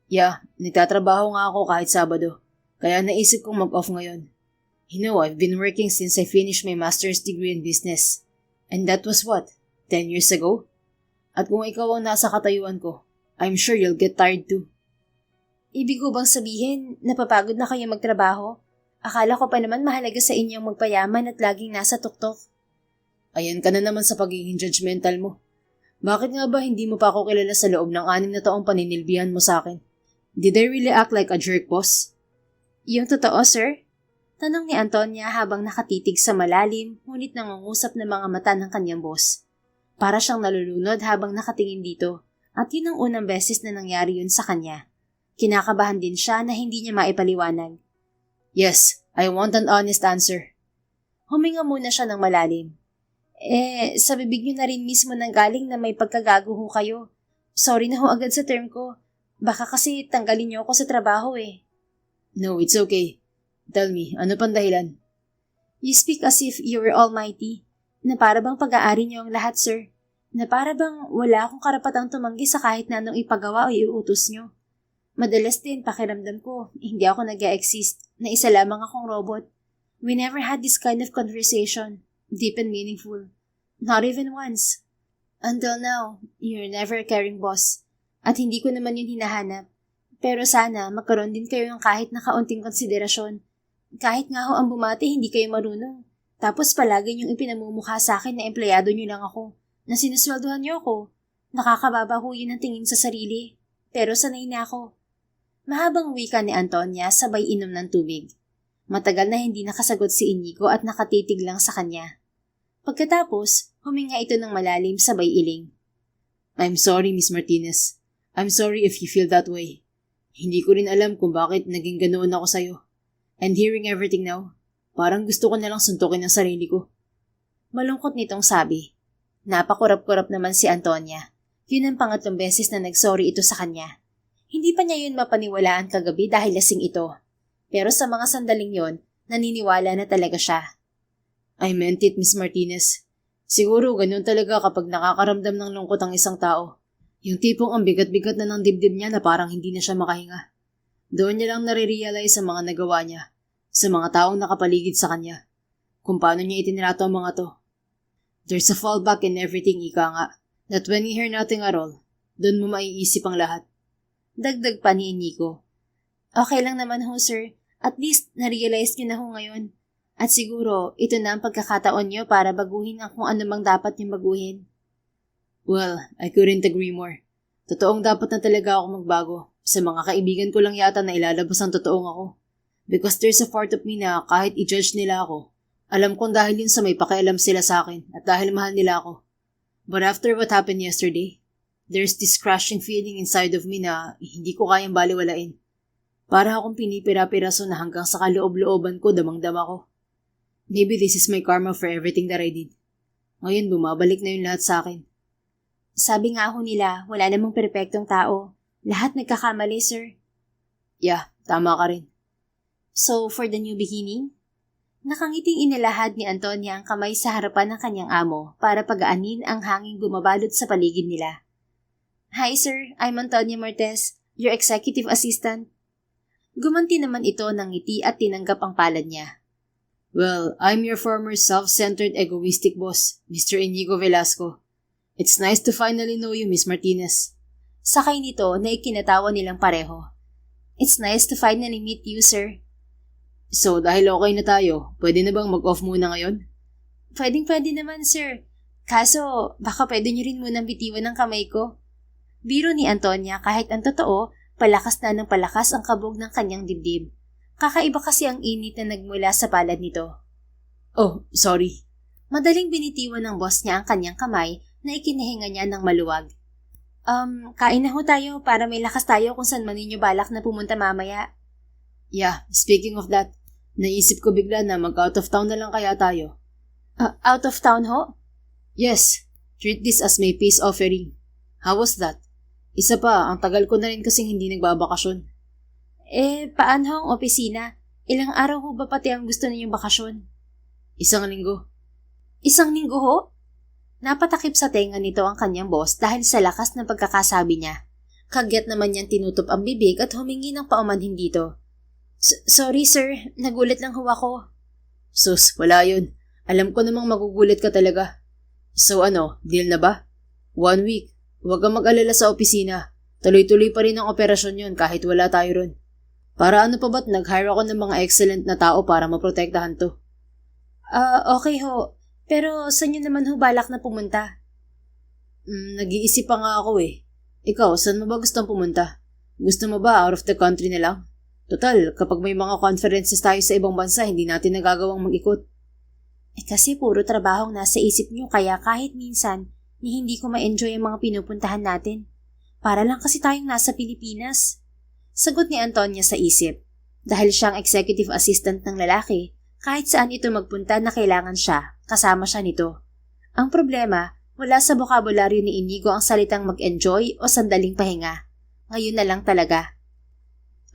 Yeah, nagtatrabaho nga ako kahit Sabado. Kaya naisip kong mag-off ngayon. You know, I've been working since I finished my master's degree in business. And that was what? 10 years ago? At kung ikaw ang nasa katayuan ko, I'm sure you'll get tired too. Ibig ko bang sabihin, napapagod na kayo magtrabaho? Akala ko pa naman mahalaga sa inyong magpayaman at laging nasa tuktok. Ayan ka na naman sa pagiging judgmental mo. Bakit nga ba hindi mo pa ako kilala sa loob ng 6 na taong paninilbihan mo sa akin? Did I really act like a jerk, boss? Yung totoo, sir? Tanong ni Antonia habang nakatitig sa malalim, ngunit nangungusap ng mga mata ng kanyang boss. Para siyang nalulunod habang nakatingin dito, at yun ang unang beses na nangyari yun sa kanya. Kinakabahan din siya na hindi niya maipaliwanag. Yes, I want an honest answer. Huminga muna siya ng malalim. Sa bibig niyo na rin mismo nang galing na may pagkagago ho kayo. Sorry na ho agad sa term ko. Baka kasi tanggalin niyo ako sa trabaho eh. No, it's okay. Tell me, ano pang dahilan? You speak as if you were almighty. Na para bang pag-aari niyo ang lahat, sir. Na para bang wala akong karapatang tumanggi sa kahit na anong ipagawa o iuutos niyo. Madalas din pakiramdam ko, hindi ako nag-exist, na isa lamang akong robot. We never had this kind of conversation, deep and meaningful. Not even once. Until now, you're never a caring boss. At hindi ko naman yun hinahanap. Pero sana magkaroon din kayo ng kahit na kaunting konsiderasyon. Kahit nga ho ang bumati, hindi kayo marunong. Tapos palagi niyong ipinamumukha sa akin na empleyado niyo lang ako, na sinusweldohan niyo ako. Nakakababa ho yun ang tingin sa sarili. Pero sanay na ako. Mahabang wika ni Antonia sabay inom ng tubig. Matagal na hindi nakasagot si Inigo at nakatitig lang sa kanya. Pagkatapos, huminga ito ng malalim sabay iling. I'm sorry, Miss Martinez. I'm sorry if you feel that way. Hindi ko rin alam kung bakit naging ganoon ako sa'yo. And hearing everything now, parang gusto ko na lang suntukin ang sarili ko. Malungkot nitong sabi. Napakurap-kurap naman si Antonia. Yun ang pangatlong beses na nagsorry ito sa kanya. Hindi pa niya yun mapaniwalaan kagabi dahil lasing ito. Pero sa mga sandaling yon, naniniwala na talaga siya. I meant it, Miss Martinez. Siguro ganun talaga kapag nakakaramdam ng lungkot ang isang tao. Yung tipong ang bigat-bigat na ng dibdib niya na parang hindi na siya makahinga. Doon niya lang nare-realize sa mga nagawa niya, sa mga taong nakapaligid sa kanya, kung paano niya itinrato ang mga to. There's a fallback in everything, ika nga, that when you hear nothing at all, doon mo maiisip ang lahat. Dagdag pa ni Inigo. Okay lang naman ho, sir. At least, na-realize niyo na ho ngayon. At siguro, ito na ang pagkakataon niyo para baguhin ang kung ano mang dapat niyo baguhin. Well, I couldn't agree more. Totoong dapat na talaga ako magbago. Sa mga kaibigan ko lang yata na ilalabas ang totoong ako. Because there's a part of me na kahit i-judge nila ako, alam kong dahil yun sa may pakialam sila sa akin at dahil mahal nila ako. But after what happened yesterday, there's this crushing feeling inside of me na hindi ko kayang baliwalain. Para akong pinipira-piraso na hanggang sa kaloob-looban ko damang-dama ko. Maybe this is my karma for everything that I did. Ngayon bumabalik na yung lahat sa akin. Sabi nga ho nila, wala namang perpektong tao. Lahat nagkakamali, sir. Yeah, tama ka rin. So, for the new beginning? Nakangiting inilahad ni Antonia ang kamay sa harapan ng kanyang amo para pagaanin ang hanging bumabalot sa paligid nila. Hi, sir. I'm Antonia Martes, your executive assistant. Gumanti naman ito ng ngiti at tinanggap ang palad niya. Well, I'm your former self-centered egoistic boss, Mr. Inigo Velasco. It's nice to finally know you, Miss Martinez. Sakay nito na ikinatawa nilang pareho. It's nice to finally meet you, sir. So, dahil okay na tayo, pwede na bang mag-off muna ngayon? Pwedeng-pwede naman, sir. Kaso, baka pwede niyo rin munang bitiwan ng kamay ko. Biro ni Antonia kahit ang totoo, palakas na ng palakas ang kabog ng kanyang dibdib. Kakaiba kasi ang init na nagmula sa palad nito. Oh, sorry. Madaling binitiwan ng boss niya ang kanyang kamay na ikinahinga niya ng maluwag. Kain na ho tayo para may lakas tayo kung saan man ninyo balak na pumunta mamaya. Yeah, speaking of that, naisip ko bigla na mag-out of town na lang kaya tayo. Out of town ho? Yes, treat this as my peace offering. How was that? Isa pa, ang tagal ko na rin kasing hindi nagbabakasyon. Paano ho ang opisina? Ilang araw ho ba pati ang gusto ninyong bakasyon? 1 linggo. 1 linggo ho? Napatakip sa tenga nito ang kanyang boss dahil sa lakas ng pagkakasabi niya. Kagyat naman niyang tinutup ang bibig at humingi ng paumanhin dito. Sorry sir, nagulat lang ho ako. Sus, wala yun. Alam ko namang magugulat ka talaga. So deal na ba? 1 week. Huwag kang mag-alala sa opisina. Tuloy-tuloy pa rin ang operasyon yun kahit wala tayo ron. Para ano pa ba't nag-hire ako ng mga excellent na tao para maprotektahan to? Okay ho. Pero saan nyo naman ho balak na pumunta? Nag-iisip pa nga ako eh. Ikaw, saan mo ba gustong pumunta? Gusto mo ba out of the country na lang? Total, kapag may mga conferences tayo sa ibang bansa, hindi natin nagagawang mag-ikot. Kasi puro trabahong nasa isip nyo kaya kahit minsan, hindi ko ma-enjoy ang mga pinupuntahan natin. Para lang kasi tayong nasa Pilipinas. Sagot ni Antonia sa isip. Dahil siyang executive assistant ng lalaki, kahit saan ito magpunta na kailangan siya, kasama siya nito. Ang problema, wala sa bokabularyo ni Inigo ang salitang mag-enjoy o sandaling pahinga. Ngayon na lang talaga.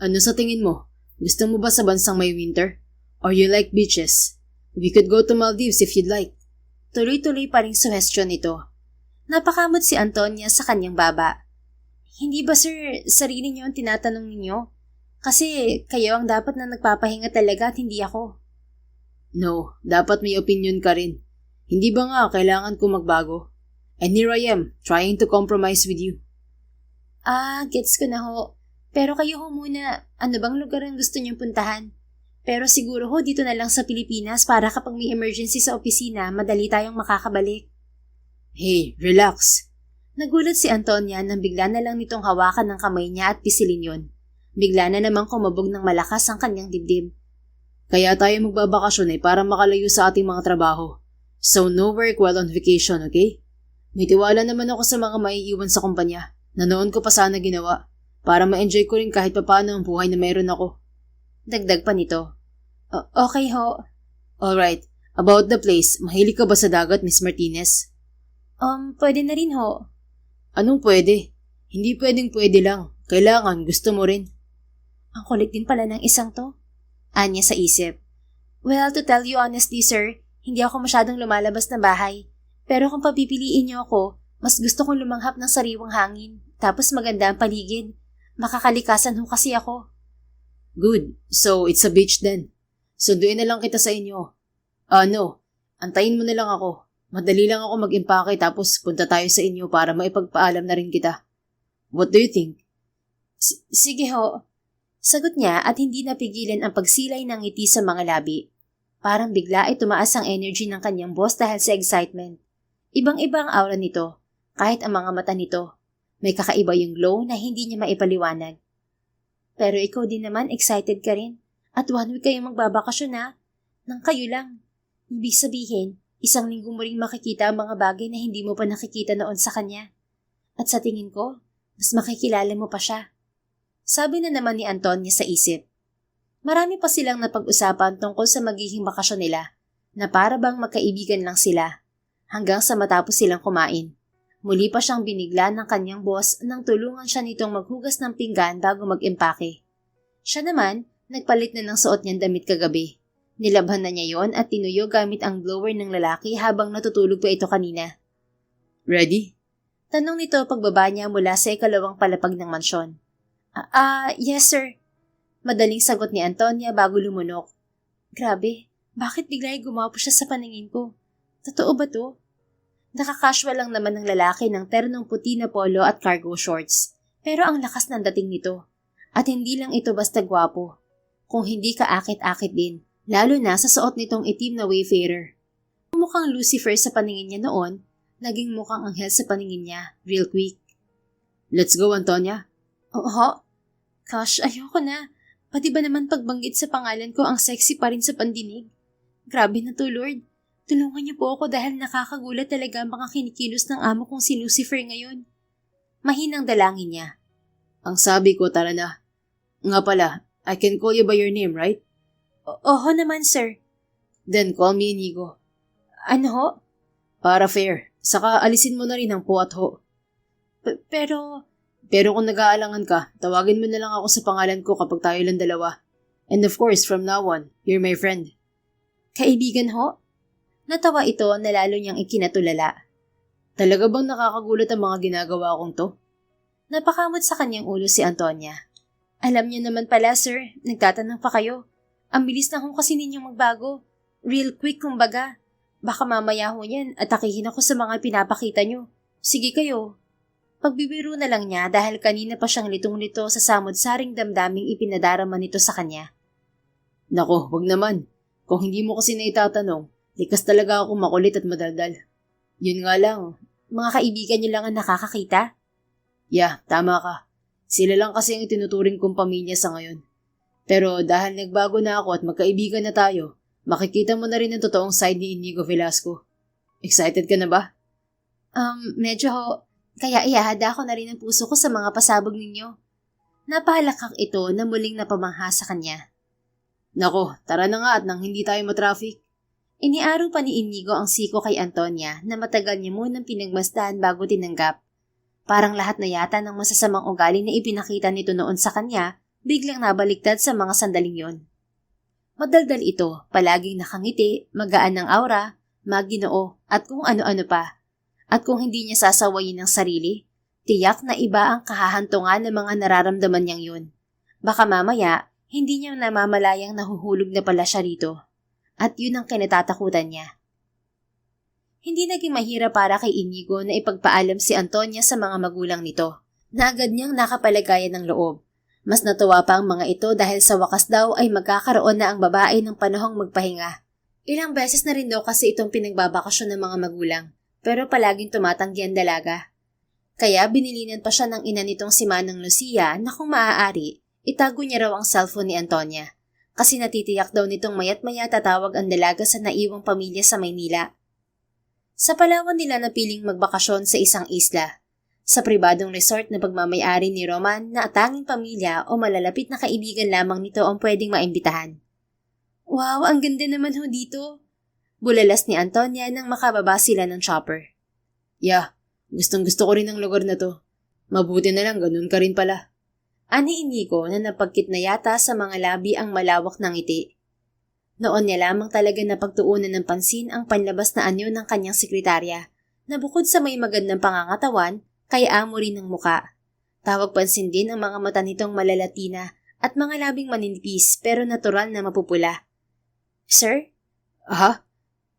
Ano sa tingin mo? Gusto mo ba sa bansang may winter? Or you like beaches? We could go to Maldives if you'd like. Tuloy-tuloy pa ring suhestyon nito. Napakamot si Antonia sa kanyang baba. Hindi ba sir, sarili niyo ang tinatanong ninyo? Kasi kayo ang dapat na nagpapahinga talaga at hindi ako. No, dapat may opinion ka rin. Hindi ba nga kailangan ko magbago? And here I am, trying to compromise with you. Gets ko na ho. Pero kayo ho muna, ano bang lugar ang gusto niyong puntahan? Pero siguro ho dito na lang sa Pilipinas para kapag may emergency sa opisina, madali tayong makakabalik. Hey, relax. Nagulat si Antonia nang bigla na lang nitong hawakan ng kamay niya at pisilin yon. Bigla na namang kumabog ng malakas ang kanyang dibdib. Kaya tayo magbabakasyon para makalayo sa ating mga trabaho. So no work while on vacation, okay? May tiwala naman ako sa mga maiiwan sa kumpanya na noon ko pa sana ginawa para ma-enjoy ko rin kahit papaano ang buhay na meron ako. Dagdag pa nito. Okay ho. Alright, about the place, mahilig ka ba sa dagat, Miss Martinez? Pwede na rin ho. Anong pwede? Hindi pwede lang. Kailangan, gusto mo rin. Ang kulit din pala ng isang to. Anya sa isip. Well, to tell you honestly, sir, hindi ako masyadong lumalabas ng bahay. Pero kung papipiliin niyo ako, Mas gusto kong lumanghap ng sariwang hangin, tapos maganda ang paligid. Makakalikasan ho kasi ako. Good. So, it's a beach then. Sunduin na lang kita sa inyo. No. Antayin mo na lang ako. Madali lang ako mag-impake tapos punta tayo sa inyo para maipagpaalam na rin kita. What do you think? Sige ho. Sagot niya at hindi napigilan ang pagsilay ng ngiti sa mga labi. Parang bigla ay tumaas ang energy ng kanyang boss dahil sa excitement. Ibang-ibang aura nito, kahit ang mga mata nito. May kakaiba yung glow na hindi niya maipaliwanag. Pero ikaw din naman excited ka rin. At 1 week kayong magbabakasyon na. Nang kayo lang. Ibig sabihin, 1 linggo mo ring makikita ang mga bagay na hindi mo pa nakikita noon sa kanya. At sa tingin ko, mas makikilala mo pa siya. Sabi na naman ni Antonia sa isip. Marami pa silang napag-usapan tungkol sa magiging bakasyon nila, na para bang magkaibigan lang sila, hanggang sa matapos silang kumain. Muli pa siyang binigla ng kanyang boss nang tulungan siya nitong maghugas ng pinggan bago mag-impake. Siya naman, nagpalit na ng suot niyang damit kagabi. Nilabhan na niya yon at tinuyo gamit ang blower ng lalaki habang natutulog pa ito kanina. Ready? Tanong nito pagbaba niya mula sa ikalawang palapag ng mansyon. Yes sir. Madaling sagot ni Antonia bago lumunok. Grabe, bakit bigla gumapo siya sa paningin ko? Totoo ba to? Nakakasual lang naman ng lalaki ng ternong puti na polo at cargo shorts. Pero ang lakas ng dating nito. At hindi lang ito basta gwapo. Kung hindi ka akit-akit din, lalo na sa suot nitong itim na wayfarer. Mukhang Lucifer sa paningin niya noon, naging mukhang anghel sa paningin niya, real quick. Let's go, Antonia. Oo. Gosh, ayoko na. Pati ba naman pagbanggit sa pangalan ko ang sexy pa rin sa pandinig? Grabe na to, Lord. Tulungan niyo po ako dahil nakakagulat talaga ang mga kinikilos ng amo kong si Lucifer ngayon. Mahinang dalangin niya. Ang sabi ko, tara na. Nga pala, I can call you by your name, right? Oo naman, sir. Then call me Inigo. Ano ho? Para fair. Saka alisin mo na rin ang po at ho. Pero kung nag-aalangan ka, tawagin mo na lang ako sa pangalan ko kapag tayo lang dalawa. And of course, from now on, you're my friend. Kaibigan ho? Natawa ito na lalo niyang ikinatulala. Talaga bang nakakagulat ang mga ginagawa kong to? Napakamot sa kanyang ulo si Antonia. Alam niyo naman pala, sir, nagtatanong pa kayo. Ang bilis na kung kasi ninyong magbago. Real quick kumbaga. Baka mamaya ho yan at atakihin ako sa mga pinapakita niyo. Sige kayo. Pagbibiro na lang niya dahil kanina pa siyang litong-lito sa samod-saring damdaming ipinadarama nito sa kanya. Nako, wag naman. Kung hindi mo kasi na itatanong, likas talaga ako makulit at madaldal. Yun nga lang. Mga kaibigan niyo lang ang nakakakita? Yeah, tama ka. Sila lang kasi ang itinuturing kong pamilya sa ngayon. Pero dahil nagbago na ako at magkaibigan na tayo, makikita mo na rin ang totoong side ni Inigo Velasco. Excited ka na ba? Medyo ho. Kaya ihahada ko na rin ang puso ko sa mga pasabog ninyo. Napahalakak ito na muling napamangha sa kanya. Nako, tara na nga at nang hindi tayo matraffic. Iniaro pa ni Inigo ang siko kay Antonia na matagal niya munang pinagmasdan bago tinanggap. Parang lahat na yata ng masasamang ugali na ipinakita nito noon sa kanya, biglang nabaliktad sa mga sandaling yon. Madaldal ito, palaging nakangiti, magaan ng aura, maginoo, at kung ano-ano pa. At kung hindi niya sasawayin ng sarili, tiyak na iba ang kahahantungan ng mga nararamdaman niyang yun. Baka mamaya, hindi niya namamalayang nahuhulog na pala siya rito. At yun ang kinatatakutan niya. Hindi naging mahirap para kay Inigo na ipagpaalam si Antonia sa mga magulang nito, na agad niyang nakapalagayan ng loob. Mas natuwa pa ang mga ito dahil sa wakas daw ay magkakaroon na ang babae ng panahong magpahinga. Ilang beses na rin daw kasi itong pinagbabakasyon ng mga magulang, pero palaging tumatanggi ang dalaga. Kaya binilinan pa siya ng ina nitong si Manang Lucia na kung maaari, itago niya raw ang cellphone ni Antonia. Kasi natitiyak daw nitong mayat-maya tatawag ang dalaga sa naiwang pamilya sa Maynila. Sa Palawan nila napiling magbakasyon sa isang isla. Sa pribadong resort na pagmamayari ni Roman na tanging pamilya o malalapit na kaibigan lamang nito ang pwedeng maimbitahan. Wow, ang ganda naman ho dito! Bulalas ni Antonia nang makababa sila ng chopper. Yeah, gustong-gusto ko rin ang lugar na to. Mabuti na lang ganun ka rin pala. Ani Inigo na napagkit na yata sa mga labi ang malawak ng ngiti. Noon niya lamang talaga napagtuunan ng pansin ang panlabas na anyo ng kanyang sekretarya na bukod sa may magandang pangangatawan, kaya amo rin ng muka. Tawag pansin din ang mga mata nitong malalatina at mga labing maninipis pero natural na mapupula. Sir? Aha?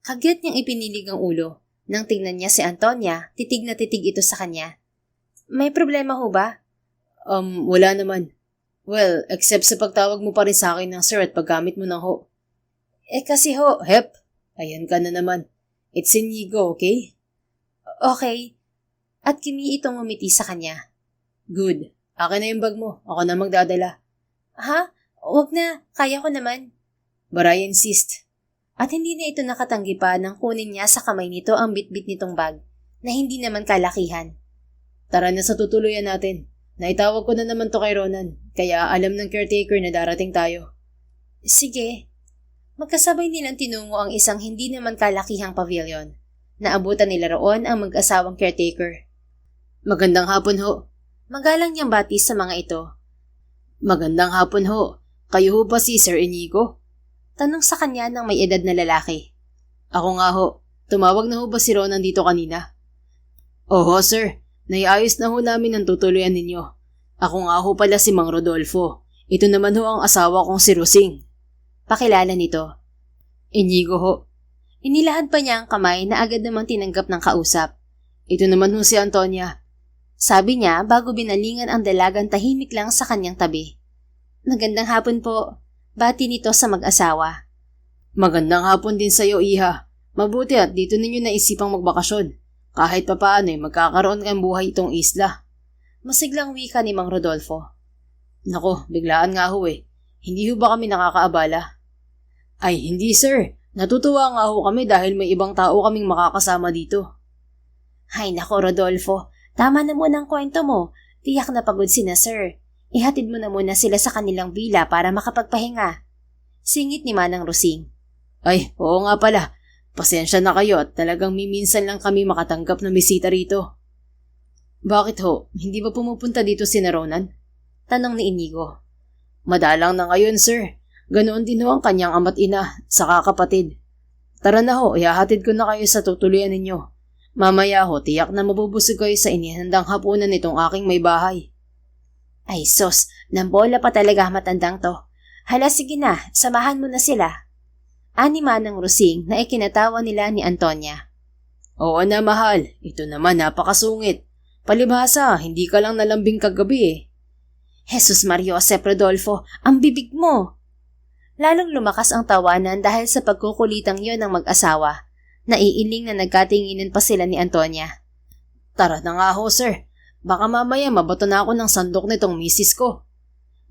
Kagyat niyang ipinilig ang ulo. Nang tingnan niya si Antonia, titig na titig ito sa kanya. May problema ho ba? Wala naman. Well, except sa pagtawag mo pa rin sa akin ng sir at paggamit mo ng ho. Kasi ho, Hep, ayan ka na naman. It's Inigo, okay? okay. At Kimi itong umiti sa kanya. Good. Akin na yung bag mo. Ako na magdadala. Ha? Huwag na, kaya ko naman. But I insist. At hindi na ito nakatanggi pa nang kunin niya sa kamay nito ang bitbit nitong bag na hindi naman kalakihan. Tara na sa tutuluyan natin. Naitawag ko na naman to kay Ronan, kaya alam ng caretaker na darating tayo. Sige. Magkasabay nilang tinungo ang isang hindi naman kalakihang pavilion. Naabutan nila roon ang mag-asawang caretaker. Magandang hapon ho. Magalang niyang bati sa mga ito. Magandang hapon ho. Kayo ho ba si Sir Inigo? Tanong sa kanya ng may edad na lalaki. Ako nga ho. Tumawag na ho ba si Ronan dito kanina? Oho sir. Naiayos na ho namin ang tutuluyan ninyo. Ako nga ho pala si Mang Rodolfo. Ito naman ho ang asawa kong si Rosing. Pakilala nito. Inigo ho. Inilahad pa niya ang kamay na agad namang tinanggap ng kausap. Ito naman ho si Antonia. Sabi niya bago binalingan ang dalagang tahimik lang sa kanyang tabi. Magandang hapon po. Bati nito sa mag-asawa. Magandang hapon din sa iyo, Iha. Mabuti at dito ninyo naisipang magbakasyon. Kahit papaano magkakaroon kang buhay itong isla. Masiglang wika ni Mang Rodolfo. Nako, biglaan nga ho eh. Hindi ho ba kami nakakaabala? Ay, hindi sir. Natutuwa nga ho kami dahil may ibang tao kaming makakasama dito. Hay nako Rodolfo, tama na muna ang kwento mo. Tiyak na pagod sina sir. Ihatid mo na muna sila sa kanilang villa para makapagpahinga. Singit ni Manang Rosing. Ay, oo nga pala. Pasensya na kayo at talagang miminsan lang kami makatanggap ng bisita rito. Bakit ho? Hindi ba pumupunta dito si Ronan? Tanong ni Inigo. Madalang na ngayon, sir. Ganoon din ho ang kanyang ama't ina, saka kapatid. Tara na ho, ihahatid ko na kayo sa tutuluyan ninyo. Mamaya ho, tiyak na mabubusog kayo sa inihandang hapunan nitong aking may bahay. Ay sos, nambola pa talaga matandang to. Hala sige na, samahan mo na sila. Ani Manang Rosing na ikinatawa nila ni Antonia. Oo na mahal, ito naman napakasungit. Palibhasa, hindi ka lang nalambing kagabi eh. Jesus Mario Josep Rodolfo, ang bibig mo! Lalong lumakas ang tawanan dahil sa pagkukulitang yon ng mag-asawa. Naiiling na nagkatinginan pa sila ni Antonia. Tara na nga ho sir, baka mamaya mabato na ako ng sandok nitong misis ko.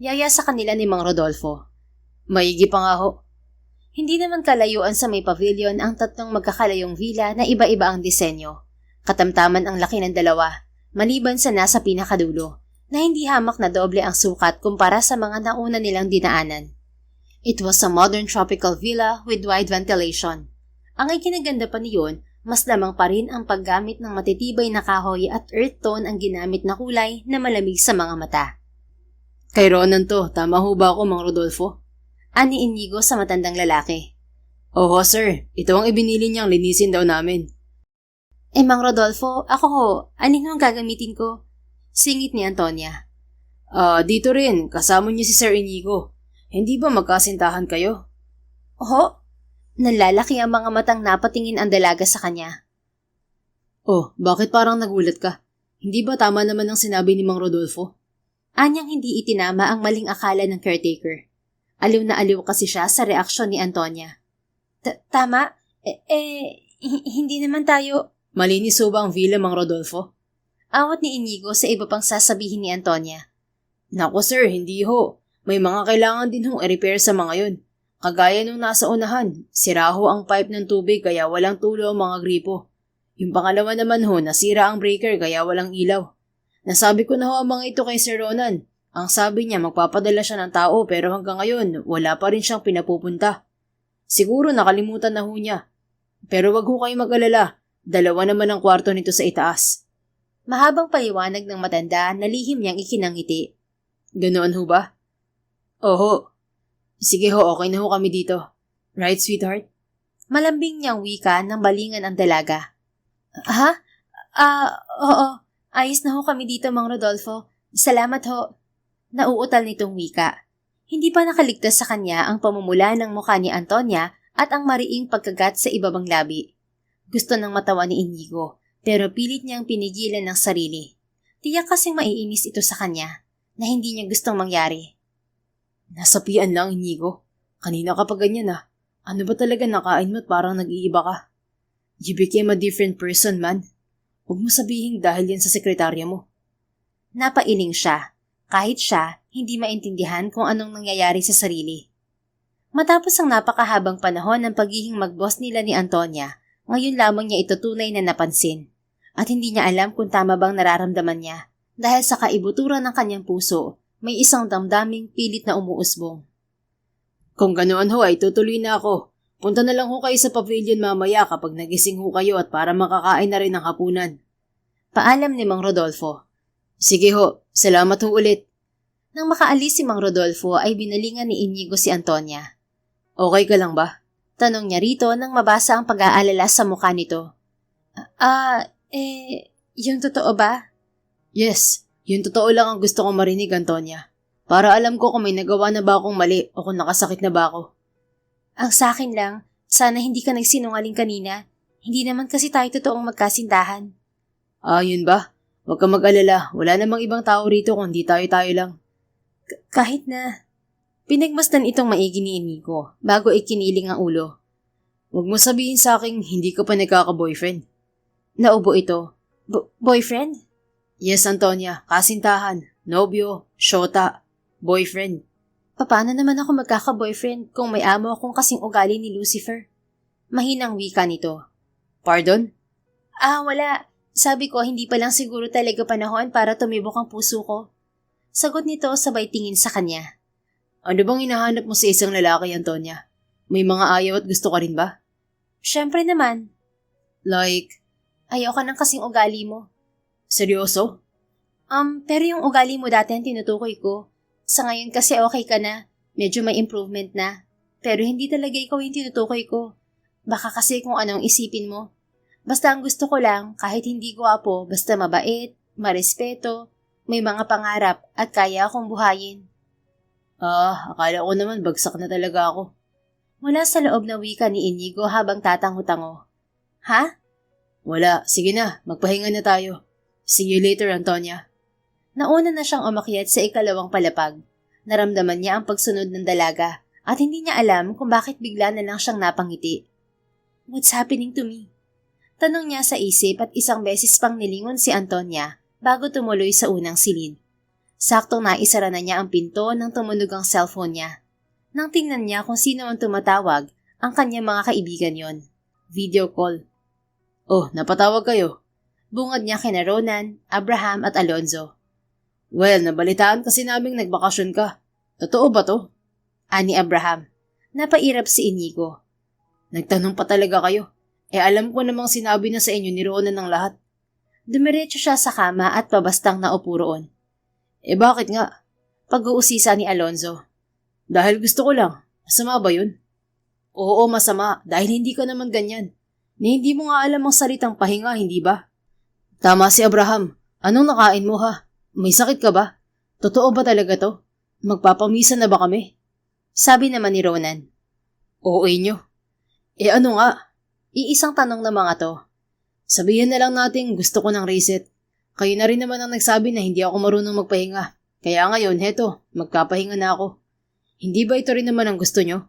Yaya sa kanila ni Mang Rodolfo. Maigi pa nga ho. Hindi naman kalayuan sa may pavilion ang tatlong magkakalayong villa na iba-iba ang disenyo. Katamtaman ang laki ng dalawa, maliban sa nasa pinakadulo, na hindi hamak na doble ang sukat kumpara sa mga nauna nilang dinaanan. It was a modern tropical villa with wide ventilation. Ang ikinaganda pa niyon, mas lamang pa rin ang paggamit ng matitibay na kahoy at earth tone ang ginamit na kulay na malamig sa mga mata. Kay Ronan to, tama ho ba ako Mang Rodolfo? Ani Inigo sa matandang lalaki. Oo sir, ito ang ibinili niyang linisin daw namin. Mang Rodolfo, ako ho, anin ang gagamitin ko? Singit ni Antonia. Dito rin, kasama niyo si Sir Inigo. Hindi ba magkasintahan kayo? Oho, nalalaki ang mga matang napatingin ang dalaga sa kanya. Oh, bakit parang nagulat ka? Hindi ba tama naman ang sinabi ni Mang Rodolfo? Anyang hindi itinama ang maling akala ng caretaker. Aliw na aliw kasi siya sa reaksyon ni Antonia. Tama? Hindi naman tayo... Malinis ho ba ang villa, Mang Rodolfo? Awat ni Inigo sa iba pang sasabihin ni Antonia. Naku sir, hindi ho. May mga kailangan din hong i-repair sa mga yun. Kagaya nung nasa unahan, sira ho ang pipe ng tubig kaya walang tulo ang mga gripo. Yung pangalawa naman ho, nasira ang breaker kaya walang ilaw. Nasabi ko na ho ang mga ito kay Sir Ronan. Ang sabi niya magpapadala siya ng tao pero hanggang ngayon wala pa rin siyang pinapupunta. Siguro nakalimutan na ho niya. Pero wag ho kayong mag-alala, dalawa naman ang kwarto nito sa itaas. Mahabang paliwanag ng matanda na lihim niyang ikinangiti. Ganoon ho ba? Oho. Sige ho, okay na ho kami dito. Right, sweetheart? Malambing niyang wika ng balingan ang dalaga. Ha? Oo. Ayos na ho kami dito, Mang Rodolfo. Salamat ho. Nauutal nitong wika. Hindi pa nakaligtas sa kanya ang pamumula ng mukha ni Antonia at ang mariing pagkagat sa ibabang labi. Gusto nang matawa ni Inigo, pero pilit niyang pinigilan ng sarili. Tiyak kasing maiinis ito sa kanya, na hindi niya gustong mangyari. Nasapian lang, Inigo. Kanina ka pa ganyan ah. Ano ba talaga nakain mo at parang nag-iiba ka? You became a different person, man. Huwag mo sabihin dahil yan sa sekretarya mo. Napailing siya, kahit siya hindi maintindihan kung anong nangyayari sa sarili. Matapos ang napakahabang panahon ng pagiging mag-boss nila ni Antonia, ngayon lamang niya ito tunay na napansin. At hindi niya alam kung tama bang nararamdaman niya dahil sa kaibuturan ng kanyang puso, may isang damdaming pilit na umuusbong. Kung ganoon ho ay tutuloy na ako. Punta na lang ho kayo sa pavilion mamaya kapag nagising ho kayo at para makakain na rin ng hapunan. Paalam ni Mang Rodolfo. Sige ho, salamat ho ulit. Nang makaalis si Mang Rodolfo ay binalingan ni Inigo si Antonia. Okay ka lang ba? Tanong niya rito nang mabasa ang pag-aalala sa mukha nito. Yung totoo ba? Yes, yung totoo lang ang gusto kong marinig, Antonia. Para alam ko kung may nagawa na ba akong mali o kung nakasakit na ba ako. Ang sakin lang, sana hindi ka nagsinungaling kanina. Hindi naman kasi tayo totoong magkasintahan. Yun ba? Huwag kang mag-alala. Wala namang ibang tao rito kundi tayo-tayo lang. Kahit na... Pinagmasdan itong maigi ni Inigo bago ikiniling ang ulo. Huwag mo sabihin sa akin hindi ka pa nagkaka-boyfriend. Naubo ito. Boyfriend? Yes, Antonia. Kasintahan. Nobyo. Shota. Boyfriend. Paano naman ako magkaka-boyfriend kung may amo akong kasing ugali ni Lucifer? Mahinang wika nito. Pardon? Wala. Sabi ko hindi pa lang siguro talaga panahon para tumibok ang puso ko. Sagot nito sabay tingin sa kanya. Ano bang hinahanap mo sa isang lalaki, Antonia? May mga ayaw at gusto ka rin ba? Siyempre naman. Like? Ayaw ka ng kasing ugali mo. Seryoso? Pero yung ugali mo dati ang tinutukoy ko. Sa ngayon kasi okay ka na. Medyo may improvement na. Pero hindi talaga ikaw yung tinutukoy ko. Baka kasi kung anong isipin mo. Basta ang gusto ko lang, kahit hindi gwapo, basta mabait, marespeto, may mga pangarap at kaya akong buhayin. Akala ko naman bagsak na talaga ako. Mula sa loob na wika ni Inigo habang tatango-tango. Ha? Wala, sige na, magpahinga na tayo. See you later, Antonia. Nauna na siyang umakyat sa ikalawang palapag. Naramdaman niya ang pagsunod ng dalaga at hindi niya alam kung bakit bigla na lang siyang napangiti. What's happening to me? Tanong niya sa isip at isang beses pang nilingon si Antonia bago tumuloy sa unang silid. Saktong naisara na niya ang pinto nang tumunog ang cellphone niya. Nang tingnan niya kung sino ang tumatawag, ang kanyang mga kaibigan yon. Video call. Oh, napatawag kayo. Bungad niya kina Ronan, Abraham at Alonzo. Well, nabalitaan kasi naming nagbakasyon ka. Totoo ba to? Ani Abraham. Napairap si Inigo. Nagtanong pa talaga kayo. Alam ko namang sinabi na sa inyo ni Ronan ng lahat. Dumiretso siya sa kama at pabastang naupo roon. Bakit nga? Pag-uusisa ni Alonzo. Dahil gusto ko lang. Masama ba yun? Oo, masama. Dahil hindi ka naman ganyan. Ni hindi mo nga alam ang salitang pahinga, hindi ba? Tama si Abraham. Anong nakain mo ha? May sakit ka ba? Totoo ba talaga to? Magpapamisa na ba kami? Sabi naman ni Ronan. Oo inyo. Ano nga? Iisang tanong na mga to. Sabihin na lang natin gusto ko ng reset. Kayo na rin naman ang nagsabi na hindi ako marunong magpahinga. Kaya ngayon, heto, magpapahinga na ako. Hindi ba ito rin naman ang gusto nyo?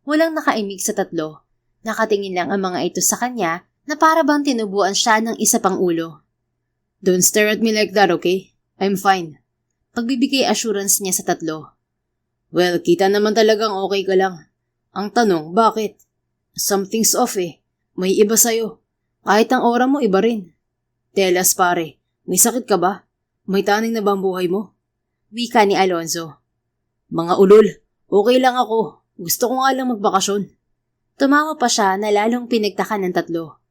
Walang nakaimig sa tatlo. Nakatingin lang ang mga ito sa kanya na para bang tinubuan siya ng isa pang ulo. Don't stare at me like that, okay? I'm fine. Pagbibigay assurance niya sa tatlo. Well, kita naman talagang okay ka lang. Ang tanong, bakit? Something's off eh. May iba sa'yo. Kahit ang aura mo, iba rin. Tell us pare, may sakit ka ba? May taning na ba ang buhay mo? Wika ni Alonzo. Mga ulol, okay lang ako. Gusto ko nga lang magbakasyon. Tumawa pa siya na lalong pinagtaka ng tatlo.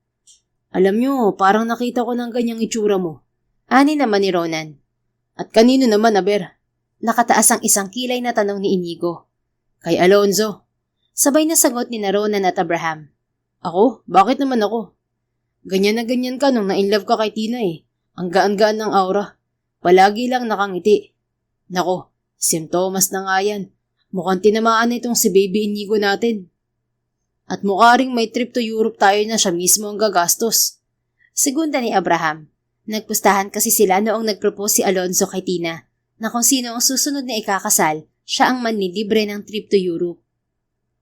Alam nyo, parang nakita ko ng ganyang itsura mo. Ani naman ni Ronan. At kanino naman, Aber? Nakataas ang isang kilay na tanong ni Inigo. Kay Alonzo. Sabay na sagot ni Ronan at Abraham. Ako? Bakit naman ako? Ganyan na ganyan ka nung na-inlove ka kay Tina eh. Ang gaan-gaan ng aura. Palagi lang nakangiti. Nako, simptomas na nga yan. Mukhang tinamaan itong si Baby Inigo natin. At mukha ring may trip to Europe tayo na siya mismo ang gagastos. Segunda ni Abraham. Nagpustahan kasi sila noong nagpropose si Alonzo kay Tina na kung sino ang susunod na ikakasal, siya ang manlilibre ng trip to Europe.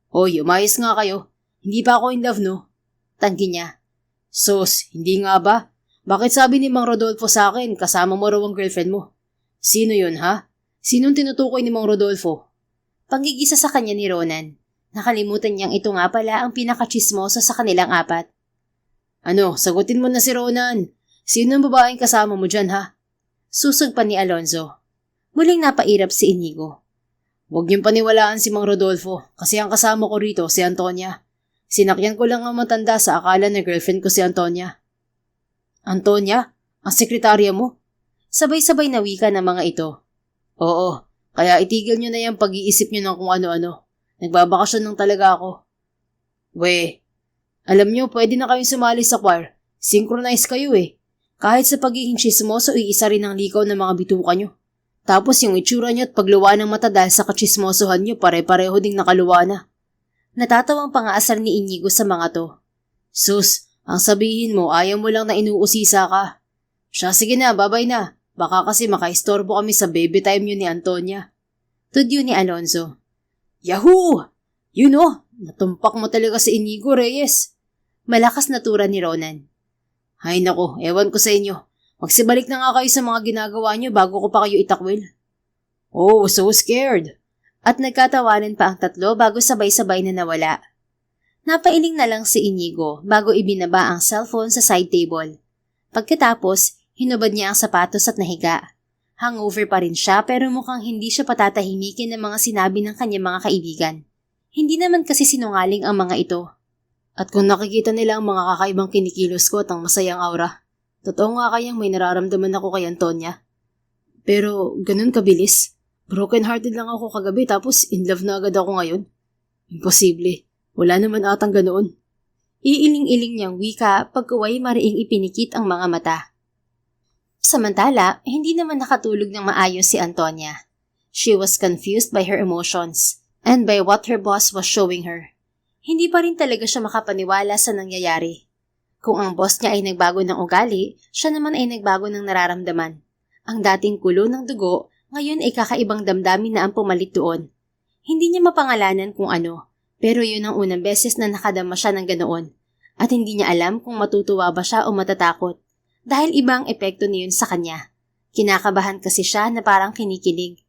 Hoy, umayos nga kayo. Hindi pa ako in love, no? Tanggi niya. Sus, hindi nga ba? Bakit sabi ni Mang Rodolfo sa akin kasama mo raw ang girlfriend mo? Sino yun, ha? Sinong tinutukoy ni Mang Rodolfo? Panggigisa sa kanya ni Ronan. Nakalimutan niyang ito nga pala ang pinakachismoso sa kanilang apat. Ano, sagutin mo na si Ronan. Sino ang babaeng kasama mo dyan, ha? Susog pa ni Alonzo. Muling napairap si Inigo. Huwag niyong paniwalaan si Mang Rodolfo kasi ang kasama ko rito si Antonia. Sinakyan ko lang ang matanda sa akala na girlfriend ko si Antonia. Antonia? Ang sekretarya mo? Sabay-sabay na wika ng mga ito. Oo, kaya itigil niyo na yung pag-iisip niyo ng kung ano-ano. Nagbabakasyon lang talaga ako. We, alam niyo pwede na kayong sumali sa choir. Synchronize kayo eh. Kahit sa pagiging chismoso iisa rin ang likaw ng mga bituka niyo. Tapos yung itsura niyo at pagluwa ng mata dahil sa kachismosohan niyo pare-pareho ding nakaluwa na. Natatawang pangaasar ni Inigo sa mga to. Sus, ang sabihin mo ayaw mo lang na inuusisa ka. Siya sige na, babay na. Baka kasi makaistorbo kami sa baby time yun ni Antonia. Tudyo ni Alonzo. Yahoo! You know, natumpak mo talaga si Inigo Reyes. Malakas na tura ni Ronan. Ay nako, ewan ko sa inyo. Magsibalik na nga kayo sa mga ginagawa niyo bago ko pa kayo itakwil. Oh, so scared. At nagkatawanan pa ang tatlo bago sabay-sabay na nawala. Napailing na lang si Inigo bago ibinaba ang cellphone sa side table. Pagkatapos, hinubad niya ang sapatos at nahiga. Hangover pa rin siya pero mukhang hindi siya patatahimikin ng mga sinabi ng kanyang mga kaibigan. Hindi naman kasi sinungaling ang mga ito. At kung nakikita nila ang mga kakaibang kinikilos ko at ang masayang aura, totoo nga kayang may nararamdaman ako kay Antonia. Pero ganun kabilis. Broken-hearted lang ako kagabi tapos in love na agad ako ngayon. Imposible. Wala naman atang ganoon. Iiling-iling niyang wika pagkuway mariing ipinikit ang mga mata. Samantala, hindi naman nakatulog ng maayos si Antonia. She was confused by her emotions and by what her boss was showing her. Hindi pa rin talaga siya makapaniwala sa nangyayari. Kung ang boss niya ay nagbago ng ugali, siya naman ay nagbago ng nararamdaman. Ang dating kulo ng dugo, ngayon ay kakaibang damdamin na ang pumalit doon. Hindi niya mapangalanan kung ano, pero yun ang unang beses na nakadama siya ng ganoon. At hindi niya alam kung matutuwa ba siya o matatakot. Dahil ibang epekto niyon sa kanya. Kinakabahan kasi siya na parang kinikilig.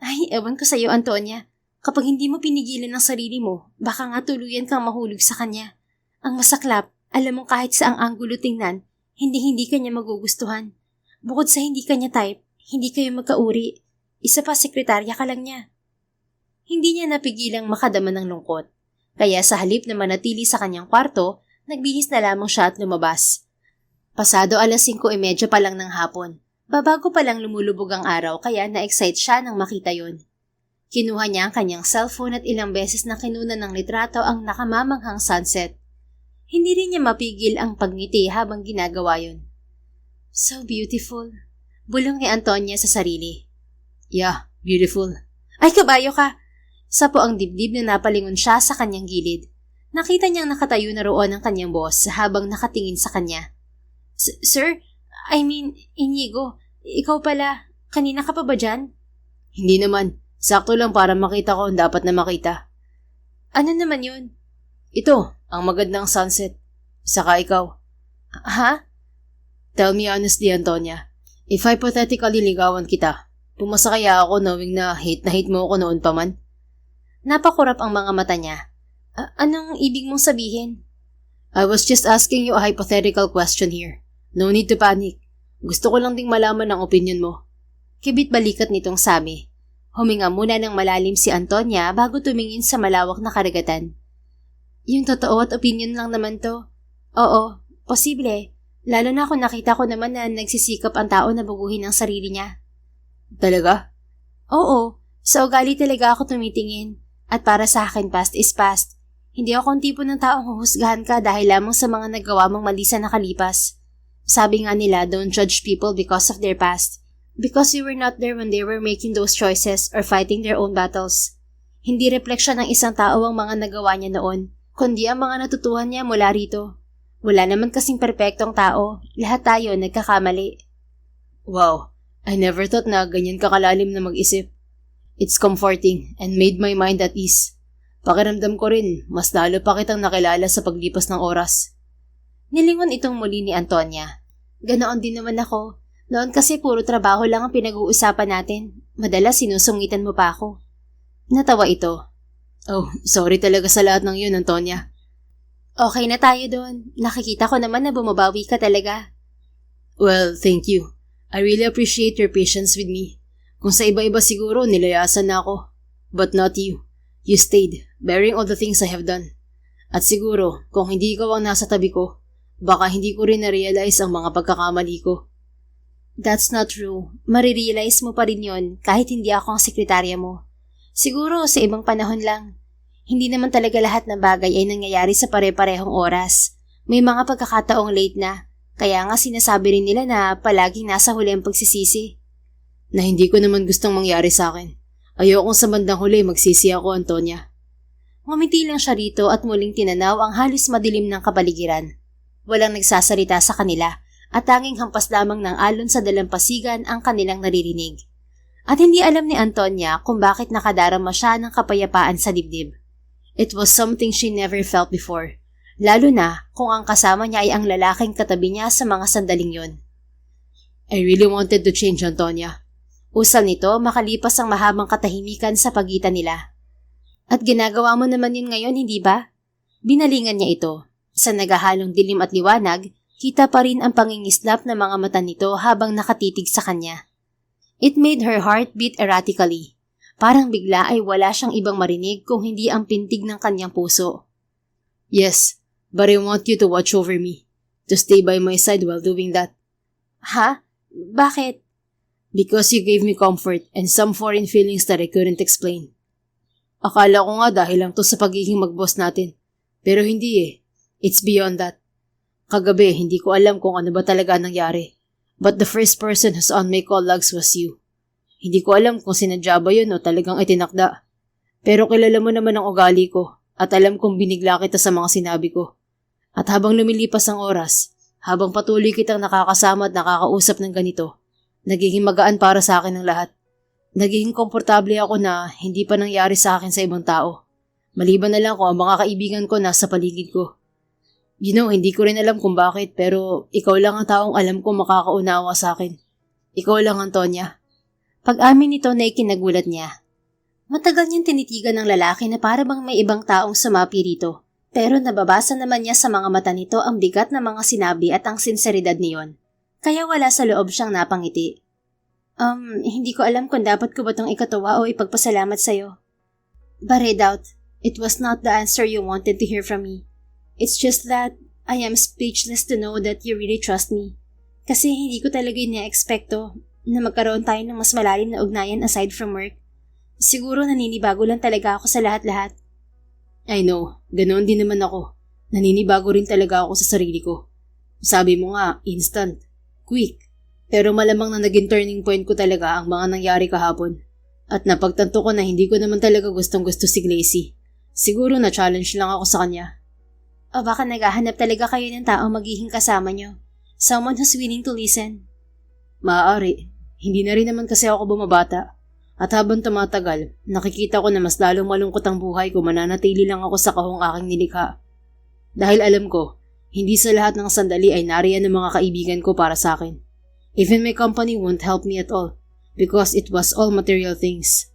Ay, ewan ko sa'yo, Antonia. Kapag hindi mo pinigilan ang sarili mo, baka nga tuluyan kang mahulog sa kanya. Ang masaklap, alam mo kahit sa ang anggulo tingnan, hindi kanya magugustuhan. Bukod sa hindi kanya type, hindi kayo magkauri. Isa pa, sekretarya ka lang niya. Hindi niya napigilang makadama ng lungkot. Kaya sa halip na manatili sa kanyang kwarto, nagbihis na lamang siya at lumabas. Pasado 5:30 pa lang ng hapon. Babago pa lang lumulubog ang araw kaya na-excite siya nang makita yon. Kinuha niya ang kanyang cellphone at ilang beses na kinunan ng litrato ang nakamamanghang sunset. Hindi rin niya mapigil ang pagngiti habang ginagawa yon. So beautiful. Bulong ni Antonia sa sarili. Yeah, beautiful. Ay, kabayo ka! Sapo ang dibdib na napalingon siya sa kanyang gilid. Nakita niyang nakatayo na roon ang kanyang boss habang nakatingin sa kanya. Sir, Inigo, ikaw pala. Kanina ka pa ba dyan? Hindi naman. Sakto lang para makita ko ang dapat na makita. Ano naman yun? Ito, ang magandang sunset. Saka ikaw. Ha? Tell me honestly, Antonia. If hypothetically ligawan kita, pumasa kaya ako knowing na hate mo ako noon pa man? Napakurap ang mga mata niya. Anong ibig mong sabihin? I was just asking you a hypothetical question here. No need to panic. Gusto ko lang ding malaman ang opinion mo. Kibit balikat nitong sabi. Huminga muna ng malalim si Antonia bago tumingin sa malawak na karagatan. Yung totoo at opinion lang naman to. Oo, posible. Lalo na kung nakita ko naman na nagsisikap ang tao na baguhin ang sarili niya. Talaga? Oo, sa ugali talaga ako tumitingin. At para sa akin past is past. Hindi ako ang tipo ng taong huhusgahan ka dahil lamang sa mga nagawa mong mali sa nakalipas. Sabi nga nila, don't judge people because of their past. Because you were not there when they were making those choices or fighting their own battles. Hindi refleksyon ng isang tao ang mga nagawa niya noon, kundi ang mga natutuhan niya mula rito. Wala naman kasing perpektong tao. Lahat tayo nagkakamali. Wow, I never thought na ganyan kakalalim na mag-isip. It's comforting and made my mind at ease. Pakiramdam ko rin, mas lalo pa kitang nakilala sa paglipas ng oras. Nilingon itong muli ni Antonia. Ganoon din naman ako. Noon kasi puro trabaho lang ang pinag-uusapan natin. Madalas sinusungitan mo pa ako. Natawa ito. Oh, sorry talaga sa lahat ng yun, Antonia. Okay na tayo doon. Nakikita ko naman na bumabawi ka talaga. Well, thank you. I really appreciate your patience with me. Kung sa iba-iba siguro, nilayasan na ako. But not you. You stayed, bearing all the things I have done. At siguro, kung hindi ikaw ang nasa tabi ko, baka hindi ko rin na-realize ang mga pagkakamali ko. That's not true. Marirealize mo pa rin yon kahit hindi ako ang sekretarya mo. Siguro sa ibang panahon lang. Hindi naman talaga lahat ng bagay ay nangyayari sa pare-parehong oras. May mga pagkakataong late na, kaya nga sinasabi rin nila na palaging nasa huli ang pagsisisi. Na hindi ko naman gustong mangyari sa akin. Ayokong sa bandang huli magsisi ako, Antonia. Ngumiti lang siya rito at muling tinanaw ang halos madilim ng kapaligiran. Walang nagsasalita sa kanila at tanging hampas lamang ng alon sa dalampasigan ang kanilang naririnig. At hindi alam ni Antonia kung bakit nakadarama siya ng kapayapaan sa dibdib. It was something she never felt before, lalo na kung ang kasama niya ay ang lalaking katabi niya sa mga sandaling yon. I really wanted to change, Antonia. Usal nito makalipas ang mahabang katahimikan sa pagitan nila. At ginagawa mo naman yun ngayon, hindi ba? Binalingan niya ito. Sa nagahalong dilim at liwanag, kita pa rin ang pangingislap ng mga mata nito habang nakatitig sa kanya. It made her heart beat erratically. Parang bigla ay wala siyang ibang marinig kung hindi ang pintig ng kanyang puso. Yes, but I want you to watch over me. To stay by my side while doing that. Ha? Bakit? Because you gave me comfort and some foreign feelings that I couldn't explain. Akala ko nga dahil lang to sa pagiging mag-boss natin. Pero hindi eh. It's beyond that. Kagabi, hindi ko alam kung ano ba talaga nangyari. But the first person who's on my call logs was you. Hindi ko alam kung sinadya ba yun o talagang itinakda. Pero kilala mo naman ang ugali ko at alam kong binigla kita sa mga sinabi ko. At habang lumilipas ang oras, habang patuloy kitang nakakasama at nakakausap ng ganito, nagiging magaan para sa akin ang lahat. Nagiging komportable ako na hindi pa nangyari sa akin sa ibang tao. Maliban na lang kung ang mga kaibigan ko nasa paligid ko. You know, hindi ko rin alam kung bakit pero ikaw lang ang taong alam ko makakaunawa sa akin. Ikaw lang, Antonia. Pag-amin nito na ikinagulat niya. Matagal niyang tinitigan ng lalaki na para bang may ibang taong sumapi rito. Pero nababasa naman niya sa mga mata nito ang bigat ng mga sinabi at ang sinseridad niyon. Kaya wala sa loob siyang napangiti. Hindi ko alam kung dapat ko ba itong ikatuwa o ipagpasalamat sa'yo. But I doubt, it was not the answer you wanted to hear from me. It's just that I am speechless to know that you really trust me. Kasi hindi ko talaga ina-expecto na magkaroon tayo ng mas malalim na ugnayan aside from work. Siguro naninibago lang talaga ako sa lahat-lahat. I know, ganoon din naman ako. Naninibago rin talaga ako sa sarili ko. Sabi mo nga, instant, quick. Pero malamang na naging turning point ko talaga ang mga nangyari kahapon. At napagtanto ko na hindi ko naman talaga gustong-gusto si Glacy. Siguro na-challenge lang ako sa kanya. O baka naghahanap talaga kayo ng taong magiging kasama nyo? Someone who's willing to listen? Maaari. Hindi na rin naman kasi ako bumabata. At habang tumatagal, nakikita ko na mas lalong malungkot ang buhay kung mananatili lang ako sa kahong aking nilikha. Dahil alam ko, hindi sa lahat ng sandali ay nariyan ng mga kaibigan ko para sa akin. Even my company won't help me at all because it was all material things.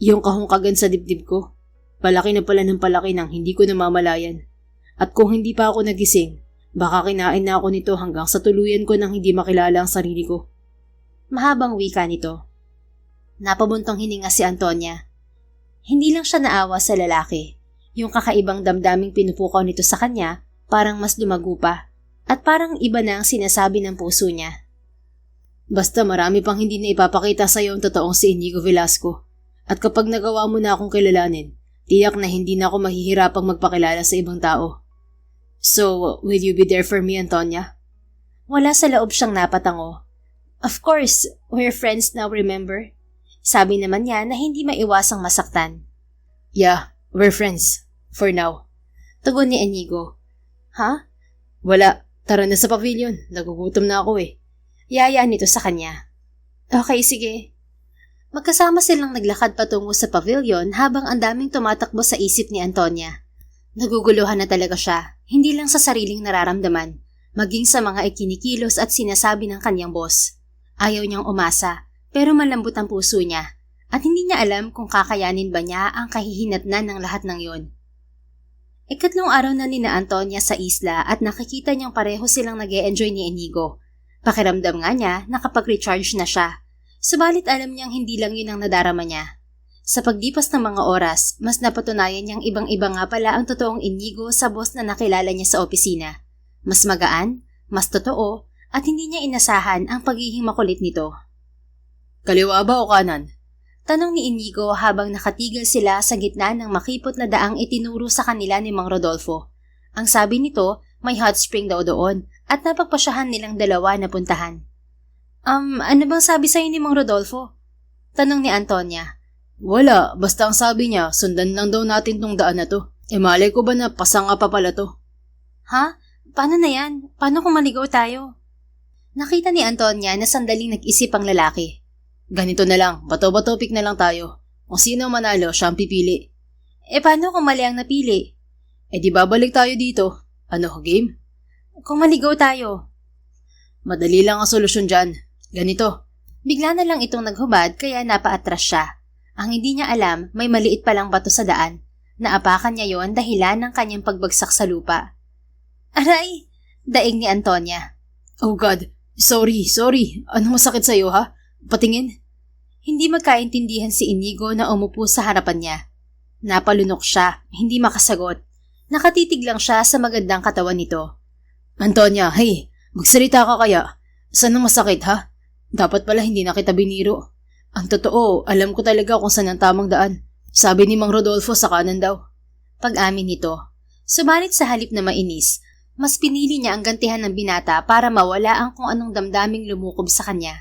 Yung kahungkagan sa dibdib ko, palaki na pala ng palaki nang hindi ko namamalayan. At kung hindi pa ako nagising, baka kinain na ako nito hanggang sa tuluyan ko nang hindi makilala ang sarili ko. Mahabang wika nito. Napabuntong hininga si Antonia. Hindi lang siya naawa sa lalaki. Yung kakaibang damdaming pinupukaw nito sa kanya, parang mas lumago pa. At parang iba na ang sinasabi ng puso niya. Basta marami pang hindi na ipapakita sa iyo ang totoong si Inigo Velasco. At kapag nagawa mo na akong kilalanin, Tiyak na hindi na ako mahihirapang magpakilala sa ibang tao. So, will you be there for me, Antonia? Wala sa loob siyang napatango. Of course, we're friends now, remember? Sabi naman niya na hindi maiwasang masaktan. Yeah, we're friends. For now. Tugon ni Inigo. Ha? Wala. Tara na sa pavilion. Nagugutom na ako eh. Yayaan nito sa kanya. Okay, sige. Magkasama silang naglakad patungo sa pavilion habang ang daming tumatakbo sa isip ni Antonia. Naguguluhan na talaga siya, hindi lang sa sariling nararamdaman, maging sa mga ikinikilos at sinasabi ng kanyang boss. Ayaw niyang umasa, pero malambot ang puso niya, at hindi niya alam kung kakayanin ba niya ang kahihinatnan ng lahat ng yon. Ikatlong araw na ni na Antonia sa isla at nakikita niyang pareho silang nag-e-enjoy ni Inigo. Pakiramdam nga niya nakapag-recharge na siya, subalit alam niyang hindi lang yun ang nadarama niya. Sa paglipas ng mga oras, mas napatunayan niyang ibang-iba nga pala ang totoong Inigo sa boss na nakilala niya sa opisina. Mas magaan, mas totoo, at hindi niya inasahan ang pagiging makulit nito. Kaliwa ba o kanan? Tanong ni Inigo habang nakatigil sila sa gitna ng makipot na daang itinuro sa kanila ni Mang Rodolfo. Ang sabi nito, may hot spring daw doon at napagpasyahan nilang dalawa na puntahan. Ano bang sabi sa'yo ni Mang Rodolfo? Tanong ni Antonia. Wala, basta ang sabi niya, sundan lang daw natin tong daan na to. Malay ko ba na pasanga pa pala to? Ha? Paano na yan? Paano kung maligaw tayo? Nakita ni Antonia na sandaling nag-isip ang lalaki. Ganito na lang, bato-batopik na lang tayo. Kung sino manalo, siya ang pipili. Paano kung mali ang napili? Di babalik tayo dito. Ano, game? Kung maligaw tayo. Madali lang ang solusyon dyan. Ganito. Bigla na lang itong naghubad kaya napaatras siya. Ang hindi niya alam, may maliit palang bato sa daan. Naapakan niya yon dahilan ng kanyang pagbagsak sa lupa. Aray! Daig ni Antonia. Oh God, sorry. Anong masakit sa'yo ha? Patingin. Hindi magkaintindihan si Inigo na umupo sa harapan niya. Napalunok siya, hindi makasagot. Nakatitig lang siya sa magandang katawan nito. Antonia, hey, magsalita ka kaya? Saan ang masakit ha? Dapat pala hindi na kita biniro. Ang totoo, alam ko talaga kung saan ang tamang daan. Sabi ni Mang Rodolfo sa kanan daw. Pag-amin nito. Subalit sa halip na mainis, mas pinili niya ang gantihan ng binata para mawala ang kung anong damdaming lumukob sa kanya.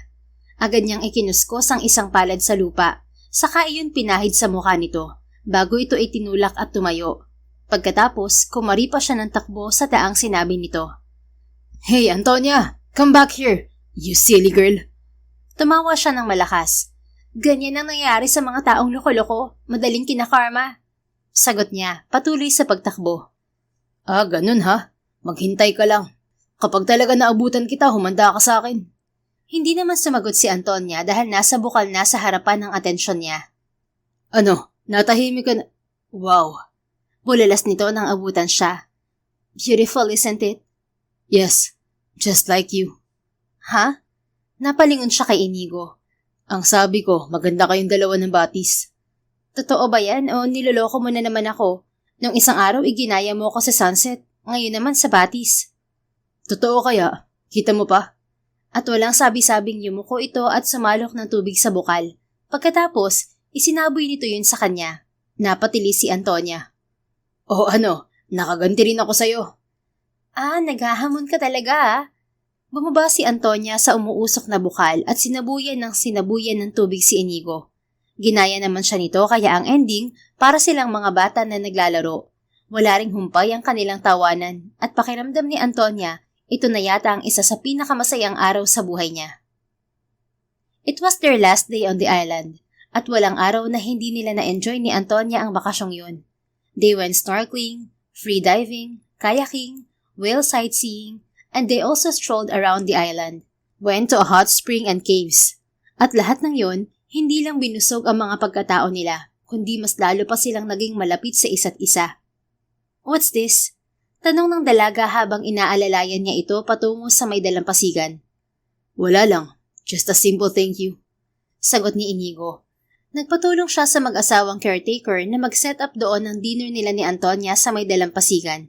Agad niyang ikinuskos ang isang palad sa lupa, saka iyon pinahid sa mukha nito, bago ito itinulak at tumayo. Pagkatapos, kumari pa siya ng takbo sa daang sinabi nito. Hey Antonia, come back here, you silly girl. Tumawa siya ng malakas. Ganyan ang nangyayari sa mga taong loko-loko, madaling kinakarma. Sagot niya, patuloy sa pagtakbo. Ganun ha? Maghintay ka lang. Kapag talaga naabutan kita, humanda ka sa akin. Hindi naman sumagot si Antonia dahil nasa bukal na sa harapan ng atensyon niya. Ano? Natahimik ka na? Wow. Bulalas nito nang abutan siya. Beautiful, isn't it? Yes, just like you. Ha? Napalingon siya kay Inigo. Ang sabi ko, maganda kayong dalawa ng batis. Totoo ba yan o niloloko mo na naman ako? Nung isang araw iginaya mo ako sa sunset, ngayon naman sa batis. Totoo kaya? Kita mo pa? At walang sabi-sabing yumuko ito at sumalok ng tubig sa bukal. Pagkatapos, isinaboy nito yun sa kanya. Napatili si Antonia. Oh ano, nakaganti rin ako sa'yo. Naghahamon ka talaga ah. Bumaba si Antonia sa umuusok na bukal at sinabuyan ng tubig si Inigo. Ginaya naman siya nito kaya ang ending para silang mga bata na naglalaro. Wala ring humpay ang kanilang tawanan at pakiramdam ni Antonia, ito na yata ang isa sa pinakamasayang araw sa buhay niya. It was their last day on the island at walang araw na hindi nila na-enjoy ni Antonia ang bakasyong yun. They went snorkeling, free diving, kayaking, whale sightseeing, and they also strolled around the island, went to a hot spring and caves. At lahat ng yun, hindi lang binusog ang mga pagkatao nila, kundi mas lalo pa silang naging malapit sa isa't isa. What's this? Tanong ng dalaga habang inaalalayan niya ito patungo sa may dalampasigan. Wala lang, just a simple thank you. Sagot ni Inigo. Nagpatulong siya sa mag-asawang caretaker na mag-set up doon ng dinner nila ni Antonia sa may dalampasigan,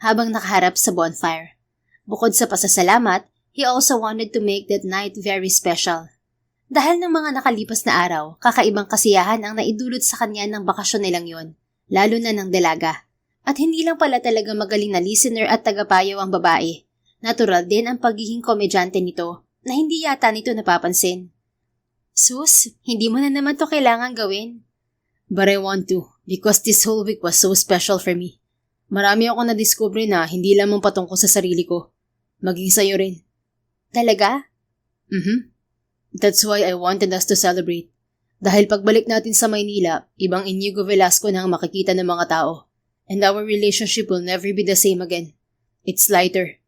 habang nakaharap sa bonfire. Bukod sa pasasalamat, he also wanted to make that night very special. Dahil ng mga nakalipas na araw, kakaibang kasiyahan ang naidulot sa kanya ng bakasyon nilang yon. lalo na ng dalaga. At hindi lang pala talaga magaling na listener at tagapayaw ang babae. Natural din ang pagiging komedyante nito na hindi yata nito napapansin. Sus, hindi mo na naman to kailangan gawin. But I want to, because this whole week was so special for me. Marami ako na-discover na hindi lamang patungkol sa sarili ko. Maging sa'yo rin. Talaga? That's why I wanted us to celebrate. Dahil pagbalik natin sa Maynila, ibang Inigo Velasco na ang makikita ng mga tao. And our relationship will never be the same again. It's lighter.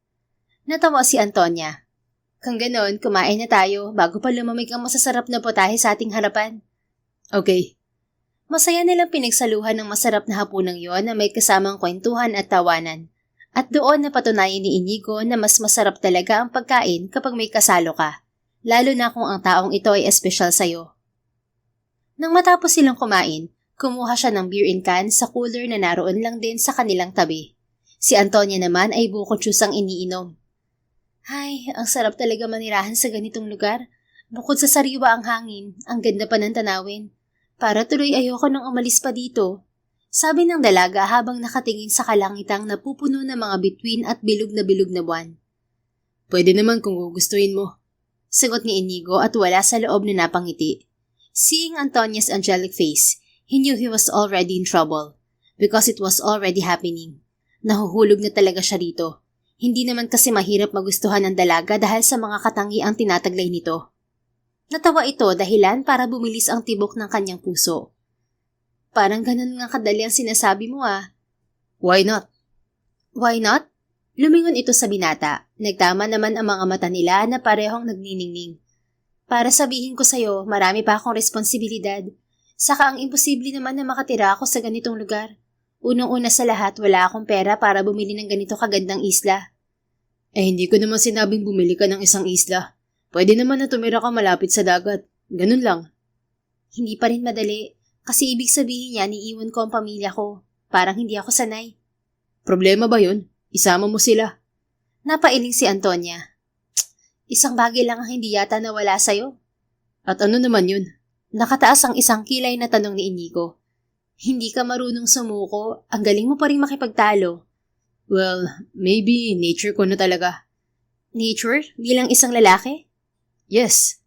Natawa si Antonia. Kung ganon, kumain na tayo bago pa lumamig ang masasarap na potahe sa ating harapan. Okay. Masaya nilang pinagsaluhan ng masarap na hapunang yon na may kasamang kwentuhan at tawanan. At doon napatunayan ni Inigo na mas masarap talaga ang pagkain kapag may kasalo ka, lalo na kung ang taong ito ay espesyal sa'yo. Nang matapos silang kumain, kumuha siya ng beer in can sa cooler na naroon lang din sa kanilang tabi. Si Antonia naman ay buko juice ang iniinom. Ay, ang sarap talaga manirahan sa ganitong lugar. Bukod sa sariwa ang hangin, ang ganda pa ng tanawin. Para tuloy ayoko nang umalis pa dito. Sabi ng dalaga habang nakatingin sa kalangitang napupuno ng mga bituin at bilog na buwan. Pwede naman kung gugustuhin mo. Sagot ni Inigo at wala sa loob na napangiti. Seeing Antonia's angelic face, he knew he was already in trouble because it was already happening. Nahuhulog na talaga siya rito. Hindi naman kasi mahirap magustuhan ng dalaga dahil sa mga katangiang tinataglay nito. Natawa ito dahilan para bumilis ang tibok ng kanyang puso. Parang ganun nga kadali ang sinasabi mo ah. Why not? Why not? Lumingon ito sa binata. Nagtama naman ang mga mata nila na parehong nagniningning. Para sabihin ko sa'yo, marami pa akong responsibilidad. Saka ang imposible naman na makatira ako sa ganitong lugar. Unang-una sa lahat, wala akong pera para bumili ng ganito kagandang isla. Hindi ko naman sinabing bumili ka ng isang isla. Pwede naman na tumira ka malapit sa dagat. Ganun lang. Hindi pa rin madali. Kasi ibig sabihin niya, iiwan ko ang pamilya ko. Parang hindi ako sanay. Problema ba yun? Isama mo sila. Napailing si Antonia. Isang bagay lang ang hindi yata nawala sa'yo. At ano naman yun? Nakataas ang isang kilay na tanong ni Inigo. Hindi ka marunong sumuko, ang galing mo pa rin makipagtalo. Well, maybe nature ko na talaga. Nature? Bilang isang lalaki? Yes.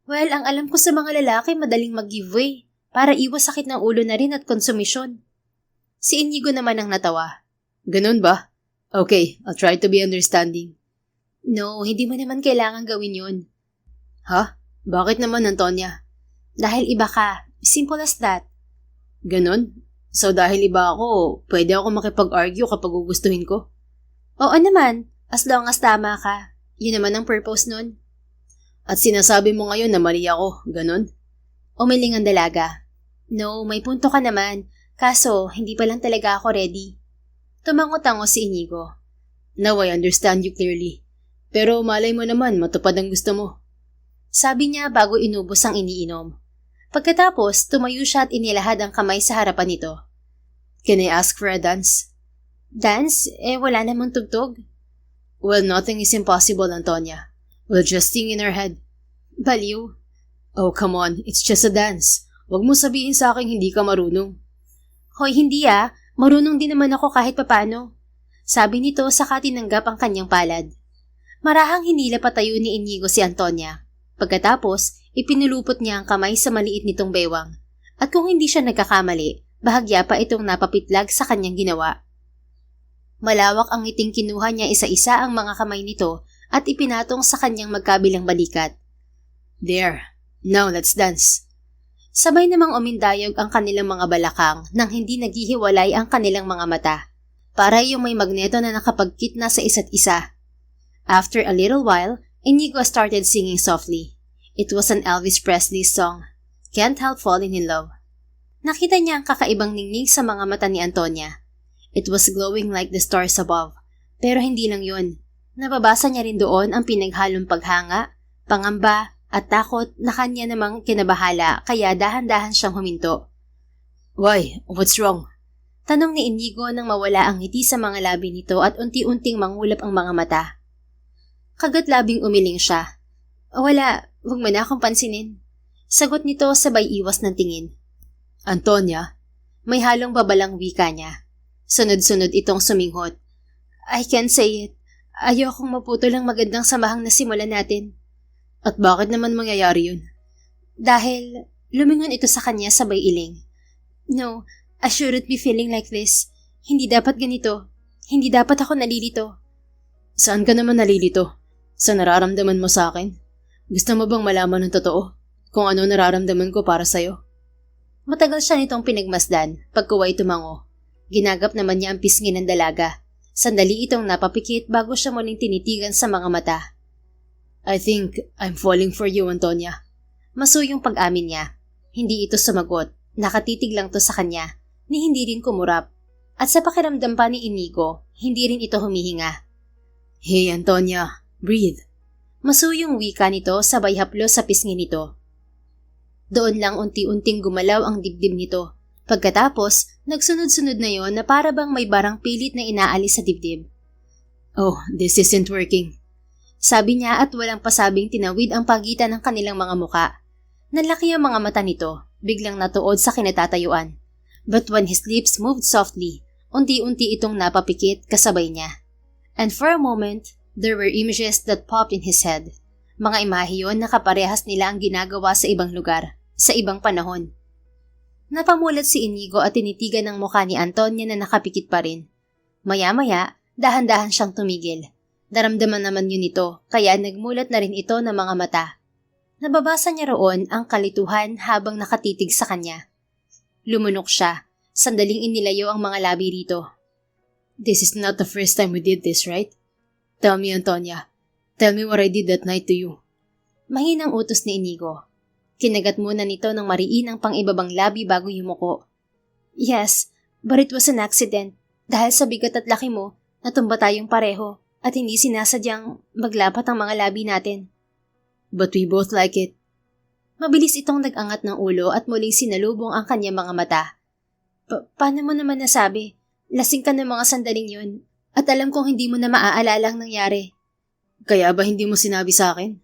Well, ang alam ko sa mga lalaki, madaling mag-giveaway para iwas sakit ng ulo na rin at konsumisyon. Si Inigo naman ang natawa. Ganun ba? Okay, I'll try to be understanding. No, hindi mo naman kailangan gawin yun. Ha? Bakit naman, Antonia? Dahil iba ka. Simple as that. Ganon? So dahil iba ako, pwede ako makipag-argue kapag gugustuhin ko? Oo naman, as long as tama ka. Yun naman ang purpose nun. At sinasabi mo ngayon na mali ako, ganon? Umiling ang dalaga. No, may punto ka naman. Kaso, hindi pa lang talaga ako ready. Tumango-tango si Inigo. Now I understand you clearly. Pero malay mo naman, matupad ang gusto mo. Sabi niya bago inubos ang iniinom. Pagkatapos, tumayo siya at inilahad ang kamay sa harapan nito. Can I ask for a dance? Dance? Wala namang tugtog. Well, nothing is impossible, Antonia. We'll just sing in our head. Baliw. Oh, come on. It's just a dance. Huwag mo sabihin sa akin hindi ka marunong. Hoy, hindi ah. Marunong din naman ako kahit papano. Sabi nito saka tinanggap ang kanyang palad. Marahang hinila patayo ni Inigo si Antonia. Pagkatapos, ipinulupot niya ang kamay sa maliit nitong bewang. At kung hindi siya nagkakamali, bahagya pa itong napapitlag sa kanyang ginawa. Malawak ang ngiting kinuha niya isa-isa ang mga kamay nito at ipinatong sa kanyang magkabilang balikat. There. Now let's dance. Sabay namang umindayog ang kanilang mga balakang nang hindi naghihiwalay ang kanilang mga mata. Para yung may magneto na nakapagkit na sa isa't isa. After a little while, Inigo started singing softly. It was an Elvis Presley song, Can't Help Falling in Love. Nakita niya ang kakaibang ningning sa mga mata ni Antonia. It was glowing like the stars above. Pero hindi lang yun. Nababasa niya rin doon ang pinaghalong paghanga, pangamba, at takot na kanya namang kinabahala kaya dahan-dahan siyang huminto. Why? What's wrong? Tanong ni Inigo nang mawala ang ngiti sa mga labi nito at unti-unting mangulap ang mga mata. Kagat-labing umiling siya. Wala, huwag mo na akong pansinin. Sagot nito sabay iwas ng tingin. Antonia? May halong babalang wika niya. Sunod-sunod itong suminghot. I can't say it. Ayokong maputol ang magandang samahang nasimulan natin. At bakit naman mangyayari yun? Dahil lumingon ito sa kanya sabay iling. No, I shouldn't be feeling like this. Hindi dapat ganito. Hindi dapat ako nalilito. Saan ka naman nalilito? Sa nararamdaman mo sa akin? Gusto mo bang malaman ng totoo? Kung ano nararamdaman ko para sa'yo? Matagal siya nitong pinagmasdan, pagkuway tumango. Ginagap naman niya ang pisngi ng dalaga. Sandali itong napapikit bago siya muling tinitigan sa mga mata. I think I'm falling for you, Antonia. Masuyong pag-amin niya. Hindi ito sumagot. Nakatitig lang to sa kanya, ni hindi rin kumurap. At sa pakiramdam pa ni Inigo, hindi rin ito humihinga. Hey, Antonia, breathe. Masuyong wika nito sabay haplo sa pisngi nito. Doon lang unti-unting gumalaw ang dibdib nito. Pagkatapos, nagsunod-sunod na yon na para bang may barang pilit na inaalis sa dibdib. Oh, this isn't working. Sabi niya at walang pasabing tinawid ang pagitan ng kanilang mga muka. Nalaki ang mga mata nito, biglang natuod sa kinatatayuan. But when his lips moved softly, unti-unti itong napapikit kasabay niya. And for a moment, there were images that popped in his head. Mga imahe yon na kaparehas nila ang ginagawa sa ibang lugar, sa ibang panahon. Napamulat si Inigo at tinitigan ng mukha ni Antonia na nakapikit pa rin. Maya-maya, dahan-dahan siyang tumigil. Naramdaman naman yun ito, kaya nagmulat na rin ito ng mga mata. Nababasa niya roon ang kalituhan habang nakatitig sa kanya. Lumunok siya, sandaling inilayo ang mga labi rito. This is not the first time we did this, right? Tell me, Antonia. Tell me what I did that night to you. Mahinang utos ni Inigo. Kinagat muna nito ng mariin ang pang-ibabang labi bago yumuko. Yes, but it was an accident. Dahil sa bigat at laki mo, natumba tayong pareho at hindi sinasadyang maglapat ang mga labi natin. But we both like it. Mabilis itong nag-angat ng ulo at muling sinalubong ang kanyang mga mata. Paano mo naman nasabi? Lasing ka ng mga sandaling yun at alam kong hindi mo na maaalala ang nangyari. Kaya ba hindi mo sinabi sa akin?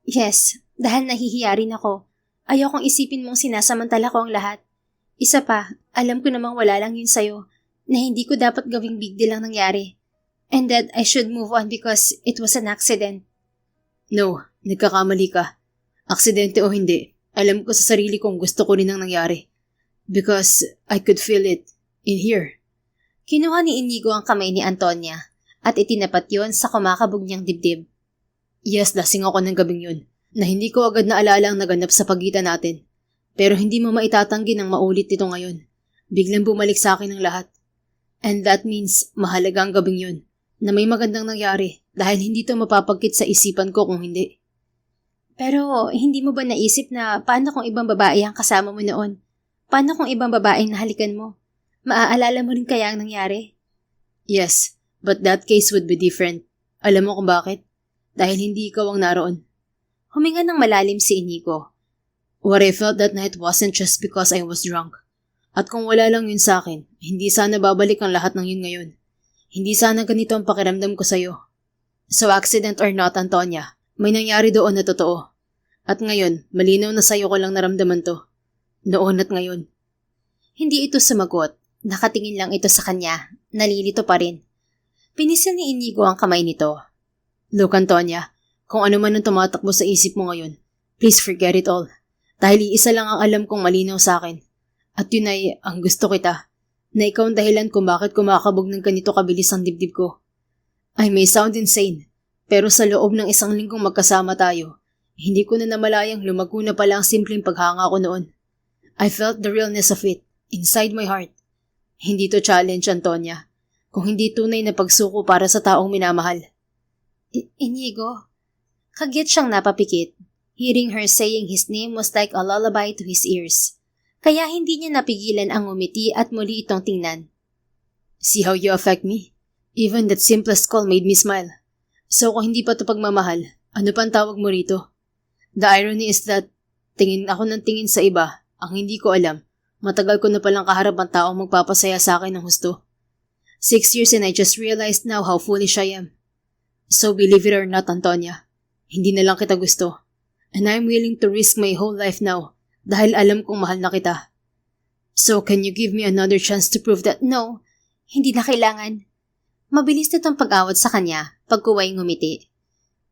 Yes, dahil nahihiya rin ako. Ayokong isipin mong sinasamantala ko ang lahat. Isa pa, alam ko namang wala lang yun sa'yo, na hindi ko dapat gawing big deal ang nangyari. And that I should move on because it was an accident. No, nagkakamali ka. Aksidente o hindi, alam ko sa sarili kong gusto ko rin ang nangyari. Because I could feel it in here. Kinuha ni Inigo ang kamay ni Antonia at itinapat yon sa kumakabog niyang dibdib. Yes, lasing ako ng gabing yun, na hindi ko agad naalala ang naganap sa pagitan natin. Pero hindi mo maitatanggi ng maulit ito ngayon. Biglang bumalik sa akin ang lahat. And that means mahalaga ang gabing yun, na may magandang nangyari dahil hindi to mapapagkit sa isipan ko kung hindi. Pero hindi mo ba naisip na paano kung ibang babae ang kasama mo noon? Paano kung ibang babaeng nahalikan mo? Maaalala mo rin kaya ang nangyari? Yes, but that case would be different. Alam mo kung bakit? Dahil hindi ikaw ang naroon. Huminga ng malalim si Inigo. What I felt that night wasn't just because I was drunk. At kung wala lang yun sa akin, hindi sana babalik ang lahat ng yun ngayon. Hindi sana ganito ang pakiramdam ko sa'yo. So accident or not, Antonia, may nangyari doon na totoo. At ngayon, malinaw na sa'yo ko lang naramdaman to. Noon at ngayon. Hindi ito sumagot. Nakatingin lang ito sa kanya. Nalilito pa rin. Pinisil ni Inigo ang kamay nito. Look, Antonia, kung ano man ang tumatakbo sa isip mo ngayon, please forget it all. Dahil iisa lang ang alam kong malinaw sa akin. At yun ay ang gusto kita, na ikaw ang dahilan kung bakit kumakabog ng ganito kabilis ang dibdib ko. I may sound insane, pero sa loob ng isang linggong magkasama tayo, hindi ko na namalayang lumago na pala ang simpleng paghanga ko noon. I felt the realness of it, inside my heart. Hindi to challenge, Antonia, kung hindi tunay na pagsuko para sa taong minamahal. Inigo? Kagyat siyang napapikit. Hearing her saying his name was like a lullaby to his ears. Kaya hindi niya napigilan ang umiti at muli itong tingnan. See how you affect me? Even that simplest call made me smile. So kung hindi pa to pagmamahal, ano pang tawag mo rito? The irony is that tingin ako ng tingin sa iba, ang hindi ko alam. Matagal ko na palang kaharap ang taong magpapasaya sa akin ng husto. 6 years and I just realized now how foolish I am. So believe it or not, Antonia, hindi na lang kita gusto. And I'm willing to risk my whole life now dahil alam kong mahal na kita. So can you give me another chance to prove that? No, hindi na kailangan. Mabilis nitong pag-awat sa kanya, pagkuway ngumiti.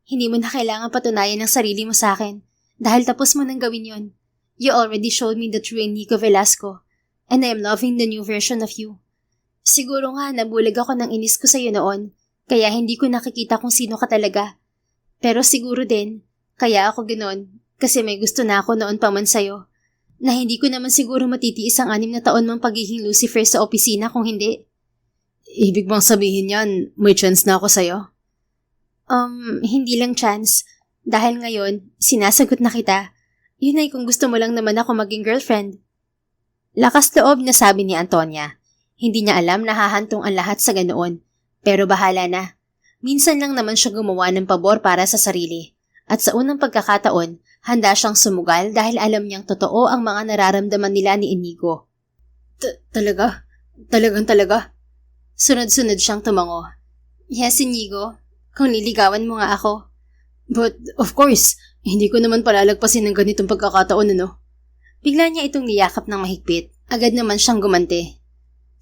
Hindi mo na kailangan patunayan ng sarili mo sa akin dahil tapos mo nang gawin yon. You already showed me the true Inigo Velasco and I am loving the new version of you. Siguro nga nabulag ako ng inis ko sa iyo noon kaya hindi ko nakikita kung sino ka talaga. Pero siguro din, kaya ako ganoon kasi may gusto na ako noon pa man sa'yo na hindi ko naman siguro matitiis ang 6 na taon mong pagiging Lucifer sa opisina kung hindi. Ibig bang sabihin yan, may chance na ako sa'yo? Hindi lang chance. Dahil ngayon, sinasagot na kita. Yun ay kung gusto mo lang naman ako maging girlfriend. Lakas loob na sabi ni Antonia. Hindi niya alam na hahantong ang lahat sa ganoon. Pero bahala na. Minsan lang naman siya gumawa ng pabor para sa sarili. At sa unang pagkakataon, handa siyang sumugal dahil alam niyang totoo ang mga nararamdaman nila ni Inigo. Talaga? Talaga? Sunod-sunod siyang tumango. Yes, Inigo. Kung niligawan mo nga ako. But, of course, hindi ko naman palalagpasin ng ganitong pagkakataon, ano? Bigla niya itong niyakap ng mahigpit. Agad naman siyang gumanti.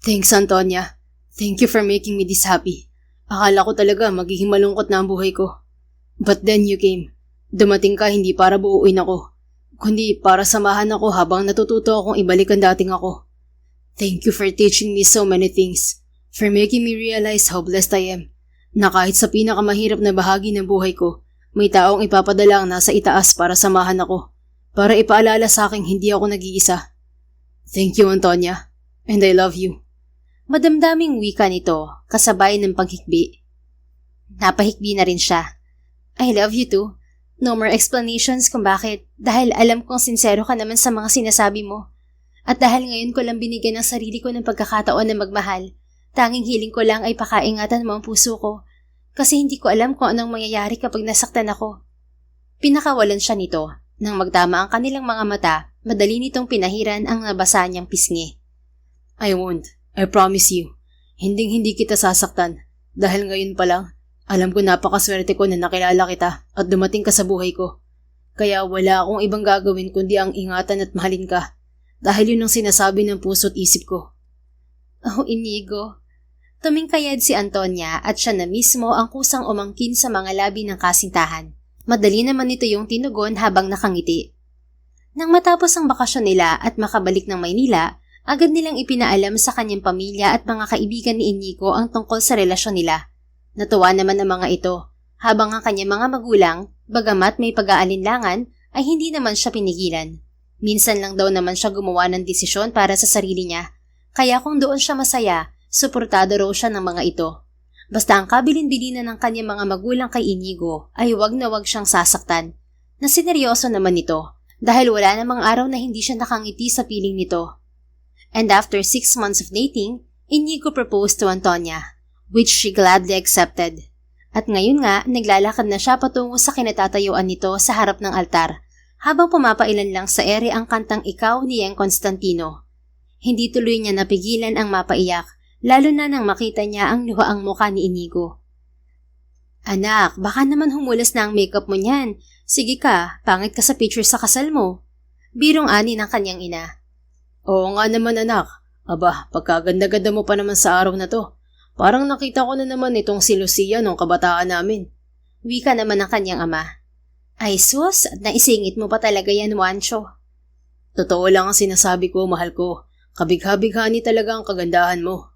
Thanks, Antonia. Thank you for making me this happy. Akala ko talaga magiging malungkot na ang buhay ko. But then you came. Dumating ka hindi para buuin ako, kundi para samahan ako habang natututo akong ibalik ang dating ako. Thank you for teaching me so many things. For making me realize how blessed I am. Na kahit sa pinakamahirap na bahagi ng buhay ko, may taong ipapadala ang nasa itaas para samahan ako. Para ipaalala sa aking hindi ako nag-iisa. Thank you, Antonia. And I love you. Madamdaming wika nito, kasabay ng paghikbi. Napahikbi na rin siya. I love you too. No more explanations kung bakit, dahil alam kong sincero ka naman sa mga sinasabi mo. At dahil ngayon ko lang binigyan ng sarili ko ng pagkakataon na magmahal, tanging hiling ko lang ay pakaingatan mo ang puso ko. Kasi hindi ko alam kung anong mangyayari kapag nasaktan ako. Pinakawalan siya nito. Nang magtama ang kanilang mga mata, madali nitong pinahiran ang nabasa niyang pisngi. I won't. I promise you. Hinding-hindi kita sasaktan. Dahil ngayon pa lang, alam ko napakaswerte ko na nakilala kita at dumating ka sa buhay ko. Kaya wala akong ibang gagawin kundi ang ingatan at mahalin ka. Dahil yun ang sinasabi ng puso't isip ko. Oh, Inigo. Tumingkayad si Antonia at siya na mismo ang kusang umangkin sa mga labi ng kasintahan. Madali naman nito yung tinugon habang nakangiti. Nang matapos ang bakasyon nila at makabalik ng Maynila, agad nilang ipinaalam sa kanyang pamilya at mga kaibigan ni Inigo ang tungkol sa relasyon nila. Natuwa naman ang mga ito, habang ang kanyang mga magulang, bagamat may pag-aalinlangan, ay hindi naman siya pinigilan. Minsan lang daw naman siya gumawa ng desisyon para sa sarili niya, kaya kung doon siya masaya, suportado raw siya ng mga ito. Basta ang kabilin-bilinan ng kanyang mga magulang kay Inigo ay wag na wag siyang sasaktan. Na sineryoso naman ito dahil wala namang araw na hindi siya nakangiti sa piling nito. And after 6 months of dating, Inigo proposed to Antonia, which she gladly accepted. At ngayon nga, naglalakad na siya patungo sa kinatatayuan nito sa harap ng altar, habang pumapailan lang sa ere ang kantang Ikaw ni Yeng Constantino. Hindi tuloy niya napigilan ang mapaiyak, lalo na nang makita niya ang luhaang mukha ni Inigo. Anak, baka naman humulas na ang makeup mo niyan. Sige ka, pangit ka sa picture sa kasal mo. Birong ani ng kanyang ina. Oo nga naman anak. Aba, pagkaganda-ganda mo pa naman sa araw na to. Parang nakita ko na naman itong si Lucia nung kabataan namin. Wika naman ng kanyang ama. Ay sus, at naisingit mo pa talaga yan, Juancho. Totoo lang ang sinasabi ko, mahal ko. Kabigha-bighani talaga ang kagandahan mo.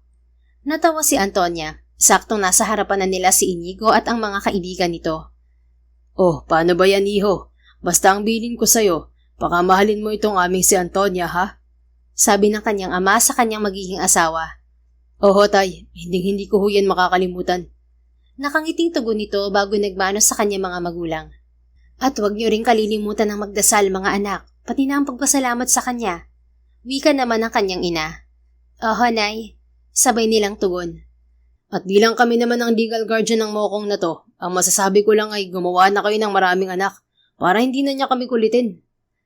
Natawa si Antonia. Saktong nasa harapan na nila si Inigo at ang mga kaibigan nito. Oh, paano ba yan, iho? Basta ang bilin ko sa'yo, pakamahalin mo itong aming si Antonia, ha? Sabi ng kanyang ama sa kanyang magiging asawa. Oho, tay. Hindi ko ho yan makakalimutan. Nakangiting tugon nito bago nagmano sa kanyang mga magulang. At huwag niyo ring kalilimutan ng magdasal, mga anak, pati na ang pagpasalamat sa kanya. Wika naman ng kanyang ina. Oho, nay. Sabay nilang tugon. At bilang kami naman ang legal guardian ng mokong na to, ang masasabi ko lang ay gumawa na kayo ng maraming anak para hindi na niya kami kulitin.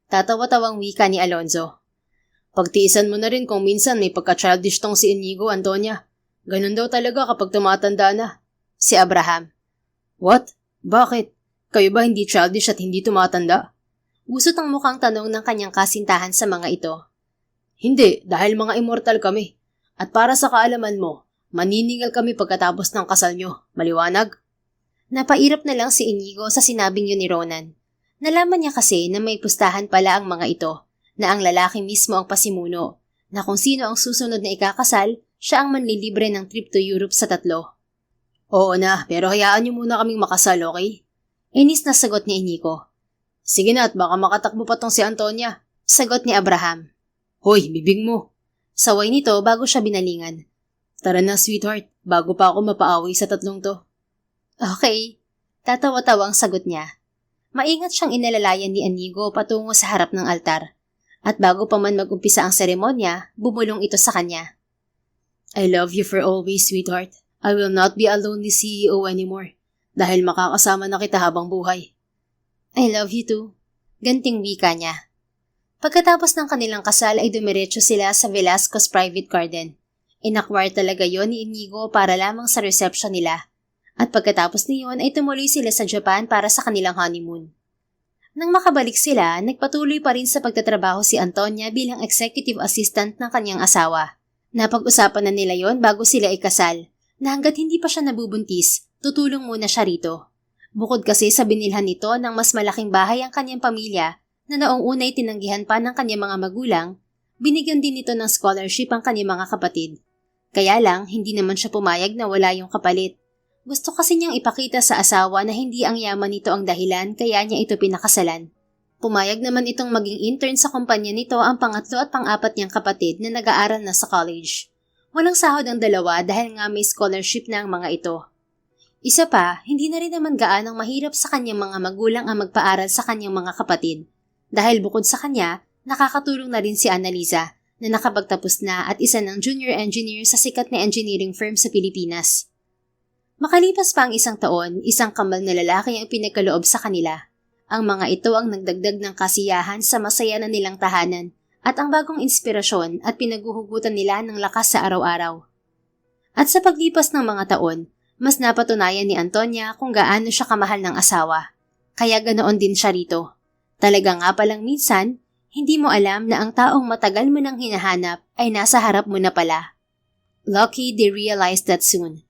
Tatawa-tawang wika ni Alonzo. Pagtiisan mo na rin kung minsan may pagka-childish tong si Inigo, Antonia. Ganun daw talaga kapag tumatanda na. Si Abraham. What? Bakit? Kayo ba hindi childish at hindi tumatanda? Gusot ang mukhang tanong ng kanyang kasintahan sa mga ito. Hindi, dahil mga immortal kami. At para sa kaalaman mo, maniningal kami pagkatapos ng kasal nyo. Maliwanag? Napairap na lang si Inigo sa sinabing yun ni Ronan. Nalaman niya kasi na may pustahan pala ang mga ito, na ang lalaki mismo ang pasimuno, na kung sino ang susunod na ikakasal, siya ang manlilibre ng trip to Europe sa 3. Oo na, pero hayaan nyo muna kaming makasal, okay? Inis na sagot ni Inigo. Sige na at baka makatakbo pa tong si Antonia. Sagot ni Abraham. Hoy, bibig mo. Saway nito bago siya binalingan. Tara na, sweetheart, bago pa ako mapaaway sa 3 to. Okay. Tatawa-tawang sagot niya. Maingat siyang inalalayan ni Inigo patungo sa harap ng altar. At bago pa man mag-umpisa ang seremonya, bumulong ito sa kanya. I love you for always, sweetheart. I will not be a lonely CEO anymore. Dahil makakasama na kita habang buhay. I love you too. Ganting wika niya. Pagkatapos ng kanilang kasal ay dumiretso sila sa Velasco's private garden. Inakwire talaga yon ni Inigo para lamang sa reception nila. At pagkatapos niyon ay tumuloy sila sa Japan para sa kanilang honeymoon. Nang makabalik sila, nagpatuloy pa rin sa pagtatrabaho si Antonia bilang executive assistant ng kanyang asawa. Napag-usapan na nila yon bago sila ikasal, na hanggat hindi pa siya nabubuntis, tutulong muna siya rito. Bukod kasi sa binilhan nito ng mas malaking bahay ang kanyang pamilya na noong una'y tinanggihan pa ng kanyang mga magulang, binigyan din nito ng scholarship ang kanyang mga kapatid. Kaya lang, hindi naman siya pumayag na wala yung kapalit. Gusto kasi niyang ipakita sa asawa na hindi ang yaman nito ang dahilan kaya niya ito pinakasalan. Pumayag naman itong maging intern sa kumpanya nito ang pangatlo at pang-apat niyang kapatid na nag-aaral na sa college. Walang sahod ang dalawa dahil nga may scholarship na ang mga ito. Isa pa, hindi na rin naman gaanong mahirap sa kanyang mga magulang ang magpaaral sa kanyang mga kapatid. Dahil bukod sa kanya, nakakatulong na rin si Annalisa na nakapagtapos na at isa ng junior engineer sa sikat na engineering firm sa Pilipinas. Makalipas pa ang 1 taon, isang kambal na lalaki ang pinagkaloob sa kanila. Ang mga ito ang nagdagdag ng kasiyahan sa masaya na nilang tahanan at ang bagong inspirasyon at pinaguhugutan nila ng lakas sa araw-araw. At sa paglipas ng mga taon, mas napatunayan ni Antonia kung gaano siya kamahal ng asawa. Kaya ganoon din siya rito. Talaga nga palang minsan, hindi mo alam na ang taong matagal mo nang hinahanap ay nasa harap mo na pala. Lucky they realized that soon.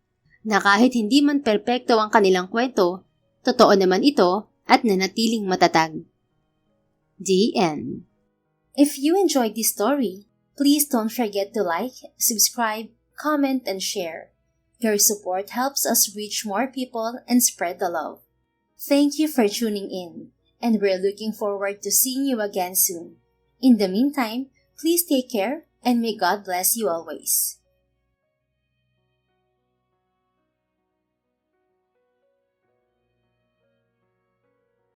Na kahit hindi man perpekto ang kanilang kwento, totoo naman ito at nanatiling matatag. The end. If you enjoyed this story, please don't forget to like, subscribe, comment, and share. Your support helps us reach more people and spread the love. Thank you for tuning in, and we're looking forward to seeing you again soon. In the meantime, please take care and may God bless you always.